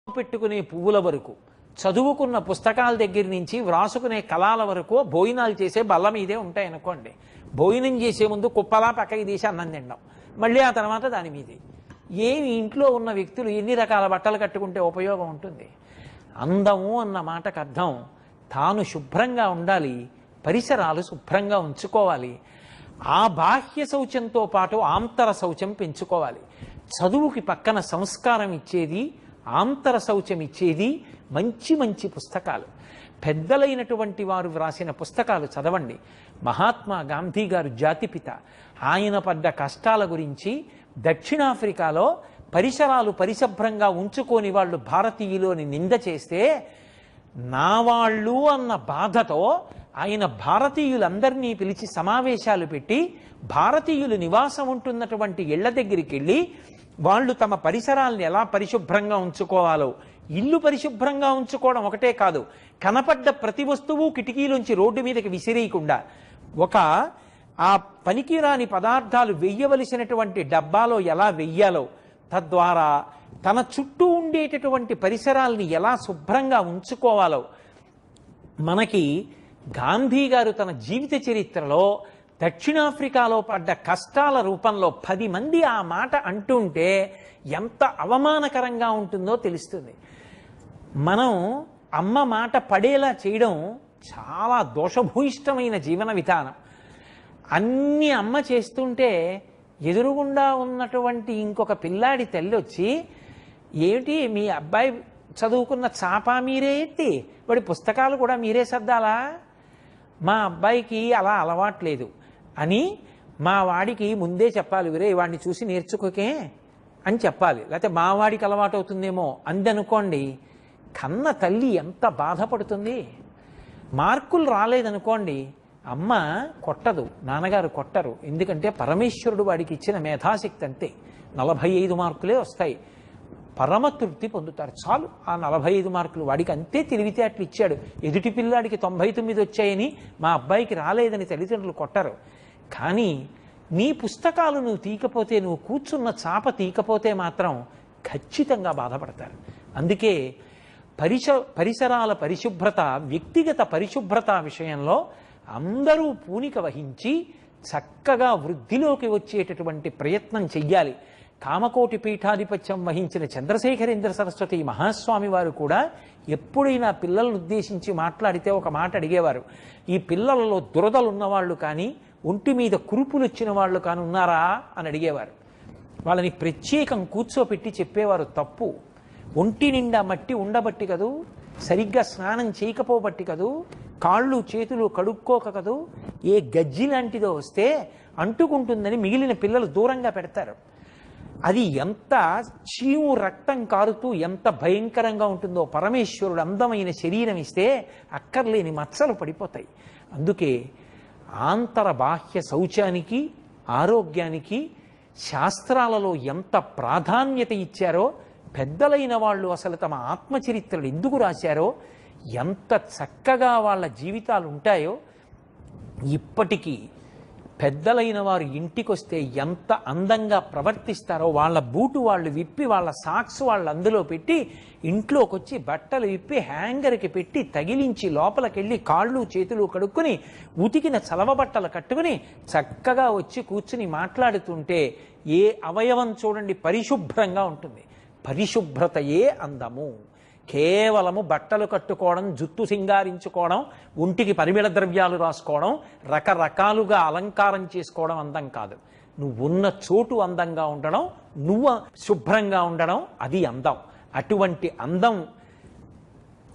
పెట్టుకునే పువ్వుల వరకు, చదువుకున్న పుస్తకాల దగ్గర నుంచి వ్రాసుకునే కళాల వరకు భోజనాలు చేసే బల్ల మీదే ఉంటాయనుకోండి. భోజనం చేసే ముందు కుప్పలా పక్కకి తీసి అన్నం తినడం, మళ్ళీ ఆ తర్వాత దాని మీదే. ఏమి ఇంట్లో ఉన్న వ్యక్తులు ఎన్ని రకాల బట్టలు కట్టుకుంటే ఉపయోగం ఉంటుంది? అందము అన్న మాటకు అర్థం తాను శుభ్రంగా ఉండాలి, పరిసరాలు శుభ్రంగా ఉంచుకోవాలి. ఆ బాహ్య శౌచంతో పాటు ఆంతర శౌచం పెంచుకోవాలి. చదువుకి పక్కన సంస్కారం ఇచ్చేది, ఆంతర శౌచం ఇచ్చేది మంచి మంచి పుస్తకాలు. పెద్దలైనటువంటి వారు వ్రాసిన పుస్తకాలు చదవండి. మహాత్మా గాంధీ గారు జాతిపిత. ఆయన పడ్డ కష్టాల గురించి, దక్షిణాఫ్రికాలో పరిసరాలు పరిశుభ్రంగా ఉంచుకోని వాళ్ళు భారతీయులని నింద చేస్తే, నా వాళ్ళు అన్న బాధతో ఆయన భారతీయులందరినీ పిలిచి సమావేశాలు పెట్టి, భారతీయులు నివాసం ఉంటున్నటువంటి ఇళ్ల దగ్గరికి వెళ్ళి వాళ్ళు తమ పరిసరాలను ఎలా పరిశుభ్రంగా ఉంచుకోవాలో, ఇల్లు పరిశుభ్రంగా ఉంచుకోవడం ఒకటే కాదు, కనపడ్డ ప్రతి వస్తువు కిటికీలోంచి రోడ్డు మీదకి విసిరేయకుండా ఒక ఆ పనికిరాని పదార్థాలు వెయ్యవలసినటువంటి డబ్బాలో ఎలా వెయ్యాలో, తద్వారా తన చుట్టూ ఉండేటటువంటి పరిసరాల్ని ఎలా శుభ్రంగా ఉంచుకోవాలో మనకి గాంధీ గారు తన జీవిత చరిత్రలో దక్షిణాఫ్రికాలో పడ్డ కష్టాల రూపంలో 10 మంది ఆ మాట అంటుంటే ఎంత అవమానకరంగా ఉంటుందో తెలుస్తుంది. మనం అమ్మ మాట పడేలా చేయడం చాలా దోషభూయిష్టమైన జీవన విధానం. అన్నీ అమ్మ చేస్తుంటే ఎదురుగుండా ఉన్నటువంటి ఇంకొక పిల్లాడి తల్లి వచ్చి, ఏమిటి మీ అబ్బాయి చదువుకున్న చాపా మీరే ఎత్తి, వాడి పుస్తకాలు కూడా మీరే సర్దాలా, మా అబ్బాయికి అలా అలవాట్లేదు అని మా వాడికి ముందే చెప్పాలి, వీరే వాడిని చూసి నేర్చుకోకే అని చెప్పాలి. లేకపోతే మా వాడికి అలవాటు అవుతుందేమో అందనుకోండి, కన్న తల్లి ఎంత బాధపడుతుంది. మార్కులు రాలేదనుకోండి, అమ్మ కొట్టదు, నాన్నగారు కొట్టరు. ఎందుకంటే పరమేశ్వరుడు వాడికి ఇచ్చిన మేధాశక్తి అంతే. 45 మార్కులే వస్తాయి, పరమ తృప్తి పొందుతారు. చాలు ఆ 45 మార్కులు. వాడికి అంతే తెలివితేటలు ఇచ్చాడు. ఎదుటి పిల్లాడికి 99 వచ్చాయని మా అబ్బాయికి రాలేదని తల్లిదండ్రులు కొట్టరు. కానీ నీ పుస్తకాలు నువ్వు తీయకపోతే, నువ్వు కూర్చున్న చాప తీయకపోతే మాత్రం ఖచ్చితంగా బాధపడతారు. అందుకే పరిసరాల పరిశుభ్రత, వ్యక్తిగత పరిశుభ్రత విషయంలో అందరూ పూనిక వహించి చక్కగా వృద్ధిలోకి వచ్చేటటువంటి ప్రయత్నం చెయ్యాలి. కామకోటి పీఠాధిపత్యం వహించిన చంద్రశేఖరేంద్ర సరస్వతి మహాస్వామి వారు కూడా ఎప్పుడైనా పిల్లలను ఉద్దేశించి మాట్లాడితే ఒక మాట అడిగేవారు. ఈ పిల్లలలో దురదలున్నవాళ్ళు కానీ, ఒంటి మీద కురుపులు వచ్చిన వాళ్ళు కానీ ఉన్నారా అని అడిగేవారు. వాళ్ళని ప్రత్యేకం కూర్చోపెట్టి చెప్పేవారు, తప్పు. ఒంటి నిండా మట్టి ఉండబట్టి కదూ, సరిగ్గా స్నానం చేయకపోబట్టి కదూ, కాళ్ళు చేతులు కడుక్కోక కదూ, ఏ గజ్జి లాంటిదో వస్తే అంటుకుంటుందని మిగిలిన పిల్లలు దూరంగా పెడతారు. అది ఎంత చీము రక్తం కారుతూ ఎంత భయంకరంగా ఉంటుందో. పరమేశ్వరుడు అందమైన శరీరం ఇస్తే అక్కర్లేని మచ్చలు పడిపోతాయి. అందుకే ఆంతర బాహ్య శౌచానికి, ఆరోగ్యానికి శాస్త్రాలలో ఎంత ప్రాధాన్యత ఇచ్చారో, పెద్దలైన వాళ్ళు అసలు తమ ఆత్మచరిత్రలు ఎందుకు రాశారో, ఎంత చక్కగా వాళ్ళ జీవితాలు ఉంటాయో. ఇప్పటికీ పెద్దలైన వారు ఇంటికొస్తే ఎంత అందంగా ప్రవర్తిస్తారో, వాళ్ళ బూటు వాళ్ళు విప్పి, వాళ్ళ సాక్స్ వాళ్ళు అందులో పెట్టి, ఇంట్లోకి వచ్చి బట్టలు విప్పి హ్యాంగర్కి పెట్టి తగిలించి లోపలికెళ్ళి కాళ్ళు చేతులు కడుక్కుని ఉతికిన చలవ బట్టలు కట్టుకుని చక్కగా వచ్చి కూర్చుని మాట్లాడుతుంటే ఏ అవయవం చూడండి పరిశుభ్రంగా ఉంటుంది. పరిశుభ్రతయే అందము. కేవలము బట్టలు కట్టుకోవడం, జుట్టు సింగారించుకోవడం, ఒంటికి పరిమళ ద్రవ్యాలు రాసుకోవడం, రకరకాలుగా అలంకారం చేసుకోవడం అందం కాదు. నువ్వున్న చోటు అందంగా ఉండడం, నువ్వు శుభ్రంగా ఉండడం, అది అందం. అటువంటి అందం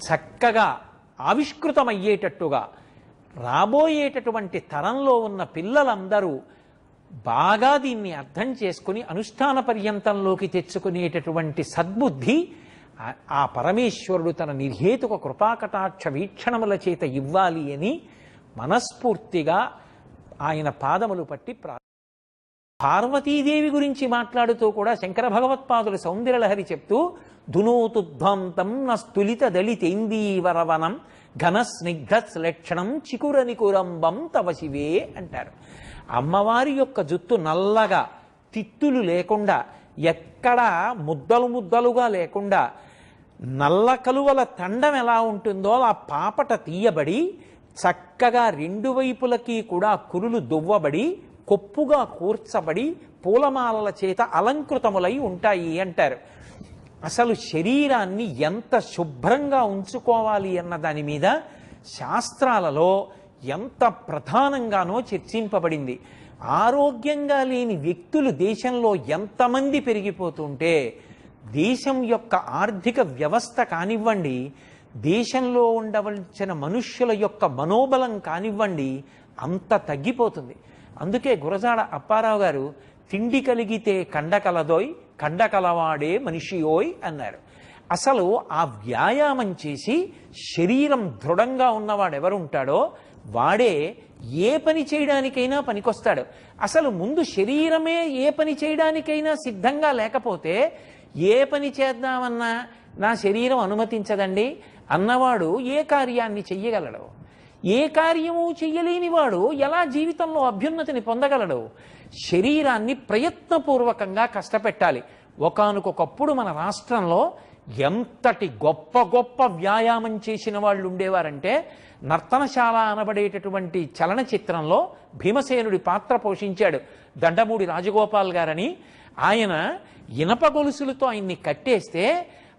చక్కగా ఆవిష్కృతమయ్యేటట్టుగా రాబోయేటటువంటి తరంలో ఉన్న పిల్లలందరూ బాగా దీన్ని అర్థం చేసుకుని అనుష్ఠాన పర్యంతంలోకి తెచ్చుకునేటటువంటి సద్బుద్ధి ఆ పరమేశ్వరుడు తన నిర్హేతుక కృపాకటాక్ష వీక్షణముల చేత ఇవ్వాలి అని మనస్ఫూర్తిగా ఆయన పాదములు పట్టి పార్వతీదేవి గురించి మాట్లాడుతూ కూడా శంకర భగవత్పాదులు సౌందర్యలహరి చెప్తూ ధునోతుధ్వంతం నస్తులిత దళితేందీవరవనం ఘన స్నిగ్ధ లక్షణం చికురనికురంబం తవ శివే అంటారు. అమ్మవారి యొక్క జుత్తు నల్లగా, తిత్తులు లేకుండా, ఎక్కడా ముద్దలు ముద్దలుగా లేకుండా, నల్ల కలువల తండం ఎలా ఉంటుందో ఆ పాపట తీయబడి చక్కగా రెండు వైపులకి కూడా కురులు దువ్వబడి కొప్పుగా కూర్చబడి పూలమాలల చేత అలంకృతములై ఉంటాయి అంటారు. అసలు శరీరాన్ని ఎంత శుభ్రంగా ఉంచుకోవాలి అన్న దాని మీద శాస్త్రాలలో ఎంత ప్రధానంగానో చర్చింపబడింది. ఆరోగ్యంగా లేని వ్యక్తులు దేశంలో ఎంతమంది పెరిగిపోతుంటే దేశం యొక్క ఆర్థిక వ్యవస్థ కానివ్వండి, దేశంలో ఉండవలసిన మనుష్యుల యొక్క మనోబలం కానివ్వండి, అంత తగ్గిపోతుంది. అందుకే గురజాడ అప్పారావు గారు తిండి కలిగితే కండకలదోయ్, కండకలవాడే మనిషియోయ్ అన్నారు. అసలు ఆ వ్యాయామం చేసి శరీరం దృఢంగా ఉన్నవాడు ఎవరుంటాడో వాడే ఏ పని చేయడానికైనా పనికొస్తాడు. అసలు ముందు శరీరమే ఏ పని చేయడానికైనా సిద్ధంగా లేకపోతే ఏ పని చేద్దామన్నా నా శరీరం అనుమతించదండి అన్నవాడు ఏ కార్యాన్ని చెయ్యగలడు? ఏ కార్యము చెయ్యలేనివాడు ఎలా జీవితంలో అభ్యున్నతిని పొందగలడు? శరీరాన్ని ప్రయత్నపూర్వకంగా కష్టపెట్టాలి. ఒకానొకప్పుడు మన రాష్ట్రంలో ఎంతటి గొప్ప గొప్ప వ్యాయామం చేసిన వాళ్ళు ఉండేవారంటే, నర్తనశాల అనబడేటటువంటి చలనచిత్రంలో భీమసేనుడి పాత్ర పోషించాడు దండమూడి రాజగోపాల్ గారని. ఆయన ఇనప గొలుసులతో ఆయన్ని కట్టేస్తే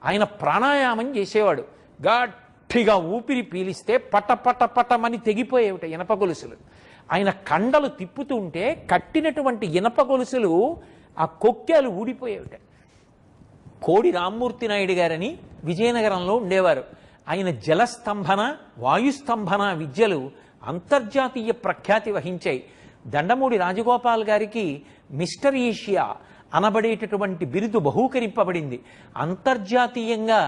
ఆయన ప్రాణాయామం చేసేవాడు. గట్టిగా ఊపిరి పీలిస్తే పట పట పటమని తెగిపోయేవిట ఇనప గొలుసులు. ఆయన కండలు తిప్పుతుంటే కట్టినటువంటి ఇనప గొలుసులు ఆ కొక్కేలు ఊడిపోయేవిట. కోడి రామ్మూర్తి నాయుడు గారని విజయనగరంలో ఉండేవారు. ఆయన జలస్తంభన, వాయుస్తంభన విద్యలు అంతర్జాతీయ ప్రఖ్యాతి వహించాయి. దండమూడి రాజగోపాల్ గారికి మిస్టర్ ఏషియా అనబడేటటువంటి బిరుదు బహూకరింపబడింది. అంతర్జాతీయంగా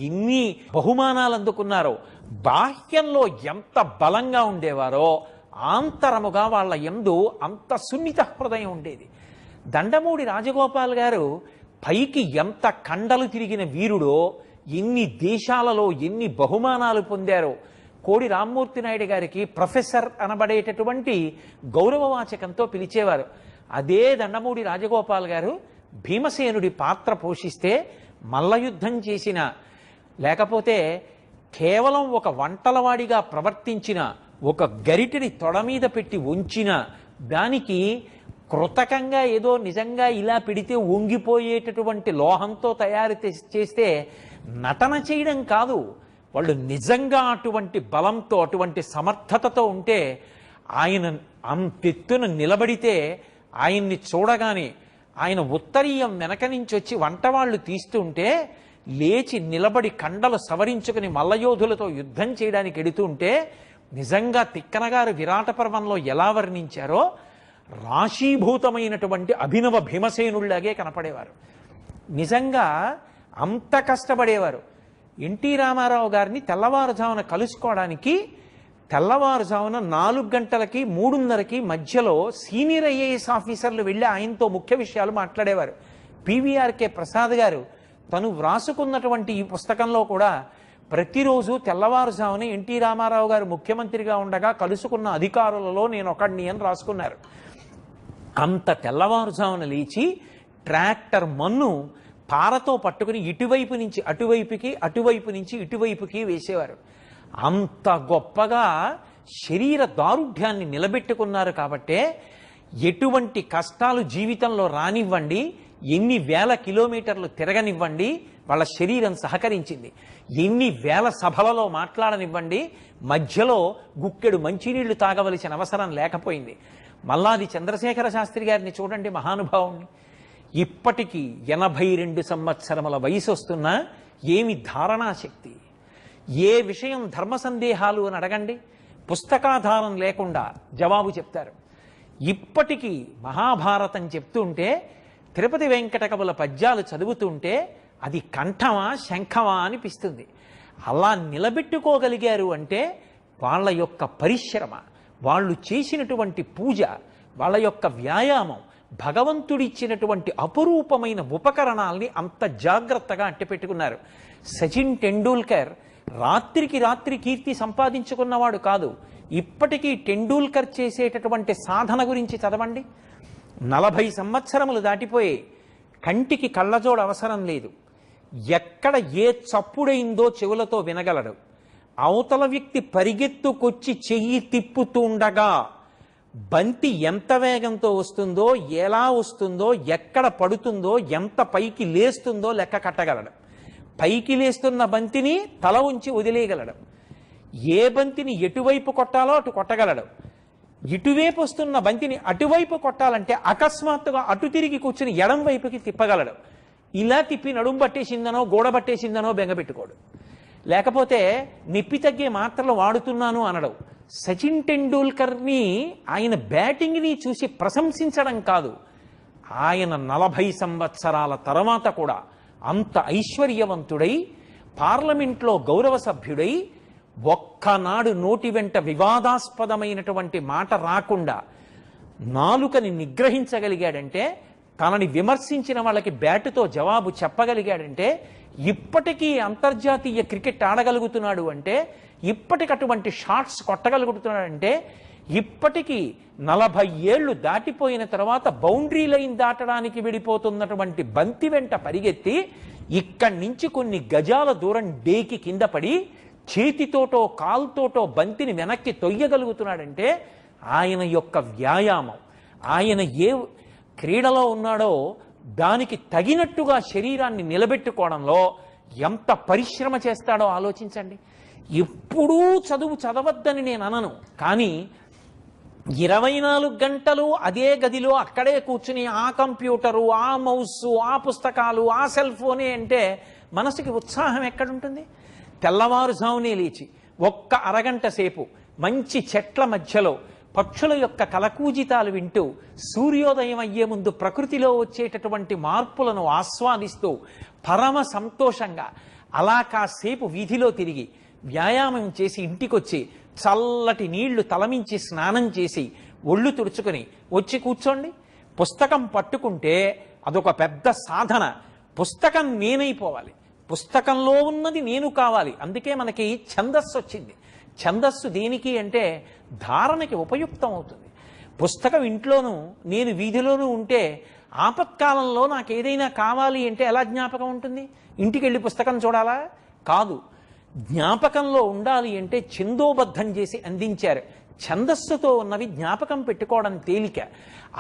ఎన్ని బహుమానాలు అందుకున్నారో, బాహ్యంలో ఎంత బలంగా ఉండేవారో ఆంతరముగా వాళ్ళ యందు అంత సున్నిత హృదయం ఉండేది. దండమూడి రాజగోపాల్ గారు పైకి ఎంత కండలు తిరిగిన వీరుడో, ఎన్ని దేశాలలో ఎన్ని బహుమానాలు పొందారో. కోడి రామ్మూర్తి నాయుడు గారికి ప్రొఫెసర్ అనబడేటటువంటి గౌరవవాచకంతో పిలిచేవారు. అదే దండమూడి రాజగోపాల్ గారు భీమసేనుడి పాత్ర పోషిస్తే మల్లయుద్ధం చేసిన లేకపోతే కేవలం ఒక వంటలవాడిగా ప్రవర్తించిన, ఒక గరిటెని తొడ మీద పెట్టి ఉంచిన దానికి కృతకంగా ఏదో నిజంగా ఇలా పెడితే వంగిపోయేటటువంటి లోహంతో తయారు చేస్తే నటన చేయడం కాదు, వాళ్ళు నిజంగా అటువంటి బలంతో అటువంటి సమర్థతతో ఉంటే ఆయన అంతెత్తున నిలబడితే ఆయన్ని చూడగానే ఆయన ఉత్తరీయం వెనక నుంచి వచ్చి వంటవాళ్ళు తీస్తుంటే లేచి నిలబడి కండలు సవరించుకుని మల్లయోధులతో యుద్ధం చేయడానికి ఎడుతుంటే నిజంగా తిక్కనగారు విరాట పర్వంలో ఎలా వర్ణించారో రాశీభూతమైనటువంటి అభినవ భీమసేనుళ్లాగే కనపడేవారు. నిజంగా అంత కష్టపడేవారు. ఎన్టీ రామారావు గారిని తెల్లవారుజామున కలుసుకోవడానికి తెల్లవారుజామున 4 గంటలకి 3:30కి మధ్యలో సీనియర్ ఐఏఎస్ ఆఫీసర్లు వెళ్ళి ఆయనతో ముఖ్య విషయాలు మాట్లాడేవారు. పివిఆర్కే ప్రసాద్ గారు తను వ్రాసుకున్నటువంటి ఈ పుస్తకంలో కూడా ప్రతిరోజు తెల్లవారుజామున ఎన్టీ రామారావు గారు ముఖ్యమంత్రిగా ఉండగా కలుసుకున్న అధికారులలో నేను ఒకడిని అని రాసుకున్నారు. అంత తెల్లవారుజామున లేచి ట్రాక్టర్ మన్ను పారతో పట్టుకుని ఇటువైపు నుంచి అటువైపుకి, అటువైపు నుంచి ఇటువైపుకి వేసేవారు. అంత గొప్పగా శరీర దారుఢ్యాన్ని నిలబెట్టుకున్నారు. కాబట్టే ఎటువంటి కష్టాలు జీవితంలో రానివ్వండి, ఎన్ని వేల కిలోమీటర్లు తిరగనివ్వండి, వాళ్ళ శరీరం సహకరించింది. ఎన్ని వేల సభలలో మాట్లాడనివ్వండి, మధ్యలో గుక్కెడు మంచినీళ్లు తాగవలసిన అవసరం లేకపోయింది. మల్లాది చంద్రశేఖర శాస్త్రి గారిని చూడండి, మహానుభావుణ్ణి. ఇప్పటికీ 82 సంవత్సరముల వయసు వస్తున్నా ఏమి ధారణాశక్తి! ఏ విషయం ధర్మ సందేహాలు అని అడగండి, పుస్తకాధారం లేకుండా జవాబు చెప్తారు. ఇప్పటికీ మహాభారతం చెప్తుంటే, తిరుపతి వెంకట కవుల పద్యాలు చదువుతుంటే అది కంఠమా శంఖమా అనిపిస్తుంది. అలా నిలబెట్టుకోగలిగారు అంటే వాళ్ళ యొక్క పరిశ్రమ, వాళ్ళు చేసినటువంటి పూజ, వాళ్ళ యొక్క వ్యాయామం, భగవంతుడిచ్చినటువంటి అపురూపమైన ఉపకరణాల్ని అంత జాగ్రత్తగా అంటిపెట్టుకున్నారు. సచిన్ టెండూల్కర్ రాత్రికి రాత్రి కీర్తి సంపాదించుకున్నవాడు కాదు. ఇప్పటికీ టెండూల్కర్ చేసేటటువంటి సాధన గురించి చదవండి. 40 సంవత్సరములు దాటిపోయే కంటికి కళ్ళజోడు అవసరం లేదు. ఎక్కడ ఏ చప్పుడైందో చెవులతో వినగలడు. అవతల వ్యక్తి పరిగెత్తుకొచ్చి చెయ్యి తిప్పుతుండగా బంతి ఎంత వేగంతో వస్తుందో, ఎలా వస్తుందో, ఎక్కడ పడుతుందో, ఎంత పైకి లేస్తుందో లెక్క కట్టగలడు. పైకి లేస్తున్న బంతిని తల ఉంచి వదిలేయగలడు. ఏ బంతిని ఎటువైపు కొట్టాలో అటు కొట్టగలడు. ఇటువైపు వస్తున్న బంతిని అటువైపు కొట్టాలంటే అకస్మాత్తుగా అటు తిరిగి కూర్చుని ఎడం వైపుకి తిప్పగలడు. ఇలా తిప్పి నడుము పట్టేసిందనో గోడ పట్టేసిందనో బెంగపెట్టుకోడు. లేకపోతే నిప్పి తగ్గే మాత్రలు వాడుతున్నాను అనడు. సచిన్ టెండూల్కర్ని ఆయన బ్యాటింగ్ని చూసి ప్రశంసించడం కాదు, ఆయన 40 సంవత్సరాల తర్వాత కూడా అంత ఐశ్వర్యవంతుడై పార్లమెంట్లో గౌరవ సభ్యుడై ఒక్కనాడు నోటి వెంట వివాదాస్పదమైనటువంటి మాట రాకుండా నాలుకని నిగ్రహించగలిగాడంటే, తనని విమర్శించిన వాళ్ళకి బ్యాటుతో జవాబు చెప్పగలిగాడంటే, ఇప్పటికీ అంతర్జాతీయ క్రికెట్ ఆడగలుగుతున్నాడు అంటే, ఇప్పటికి అటువంటి షాట్స్ కొట్టగలుగుతున్నాడంటే, ఇప్పటికీ 40 ఏళ్లు దాటిపోయిన తర్వాత బౌండరీ లైన్ దాటడానికి విడిపోతున్నటువంటి బంతి వెంట పరిగెత్తి ఇక్కడి నుంచి కొన్ని గజాల దూరం డేకి కింద పడి చేతితోటో కాల్తోటో బంతిని వెనక్కి తొయ్యగలుగుతున్నాడంటే ఆయన యొక్క వ్యాయామం, ఆయన ఏ క్రీడలో ఉన్నాడో దానికి తగినట్టుగా శరీరాన్ని నిలబెట్టుకోవడంలో ఎంత పరిశ్రమ చేస్తాడో ఆలోచించండి. ఎప్పుడూ చదువు చదవద్దని నేను అనను, కానీ 24 గంటలు అదే గదిలో అక్కడే కూర్చుని ఆ కంప్యూటరు, ఆ మౌసు, ఆ పుస్తకాలు, ఆ సెల్ ఫోనే అంటే మనసుకి ఉత్సాహం ఎక్కడుంటుంది? తెల్లవారుజామునే లేచి ఒక్క అరగంట సేపు మంచి చెట్ల మధ్యలో పక్షుల యొక్క కలకూజితాలు వింటూ, సూర్యోదయం అయ్యే ముందు ప్రకృతిలో వచ్చేటటువంటి మార్పులను ఆస్వాదిస్తూ పరమ సంతోషంగా అలా కాసేపు వీధిలో తిరిగి వ్యాయామం చేసి ఇంటికొచ్చి చల్లటి నీళ్లు తలమించి స్నానం చేసి ఒళ్ళు తుడుచుకొని వచ్చి కూర్చోండి. పుస్తకం పట్టుకుంటే అదొక పెద్ద సాధన. పుస్తకం నేనైపోవాలి, పుస్తకంలో ఉన్నది నేను కావాలి. అందుకే మనకి ఛందస్సు వచ్చింది. ఛందస్సు దేనికి అంటే ధారణకి ఉపయుక్తం అవుతుంది. పుస్తకం ఇంట్లోనూ నేను వీధిలోనూ ఉంటే ఆపత్కాలంలో నాకు ఏదైనా కావాలి అంటే ఎలా జ్ఞాపకం ఉంటుంది? ఇంటికి వెళ్ళి పుస్తకం చూడాలా? కాదు. జ్ఞాపకంలో ఉండాలి అంటే ఛందోబద్ధం చేసి అందించారు. ఛందస్సుతో ఉన్నవి జ్ఞాపకం పెట్టుకోవడం తేలిక.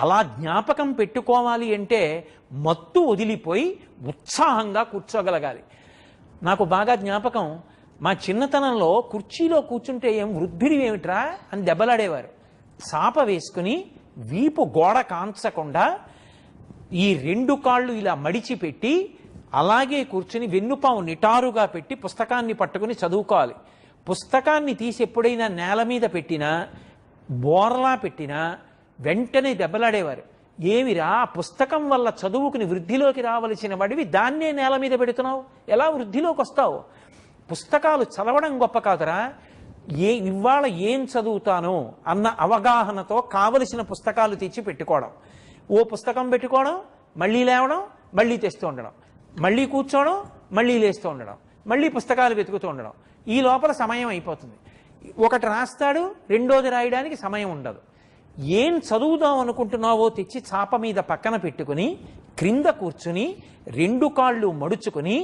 అలా జ్ఞాపకం పెట్టుకోవాలి అంటే మత్తు వదిలిపోయి ఉత్సాహంగా కూర్చోగలగాలి. నాకు బాగా జ్ఞాపకం, మా చిన్నతనంలో కుర్చీలో కూర్చుంటే ఏం వృద్ధుడి ఏమిట్రా అని దెబ్బలాడేవారు. చాప వేసుకుని వీపు గోడ కాంచకుండా ఈ 2 కాళ్ళు ఇలా మడిచిపెట్టి అలాగే కూర్చుని వెన్నుపాము నిటారుగా పెట్టి పుస్తకాన్ని పట్టుకుని చదువుకోవాలి. పుస్తకాన్ని తీసి ఎప్పుడైనా నేల మీద పెట్టినా బోర్లా పెట్టినా వెంటనే దెబ్బలాడేవారు. ఏమిరా, పుస్తకం వల్ల చదువుకుని వృద్ధిలోకి రావలసిన వాడివి దాన్నే నేల మీద పెడుతున్నావు, ఎలా వృద్ధిలోకి వస్తావు? పుస్తకాలు చదవడం గొప్ప కాదురా, ఇవాళ ఏం చదువుతాను అన్న అవగాహనతో కావలసిన పుస్తకాలు తెచ్చి పెట్టుకోవడం. ఓ పుస్తకం పెట్టుకోవడం, మళ్ళీ లేవడం, మళ్ళీ తెస్తూ ఉండడం, మళ్ళీ కూర్చోవడం, మళ్ళీ లేస్తూ ఉండడం, మళ్ళీ పుస్తకాలు వెతుకుతూ ఉండడం. ఈ లోపల సమయం అయిపోతుంది. ఒకటి రాస్తాడు, రెండోది రాయడానికి సమయం ఉండదు. ఏం చదువుదాం అనుకుంటున్నావో తెచ్చి చాప మీద పక్కన పెట్టుకుని క్రింద కూర్చుని 2 కాళ్ళు మడుచుకుని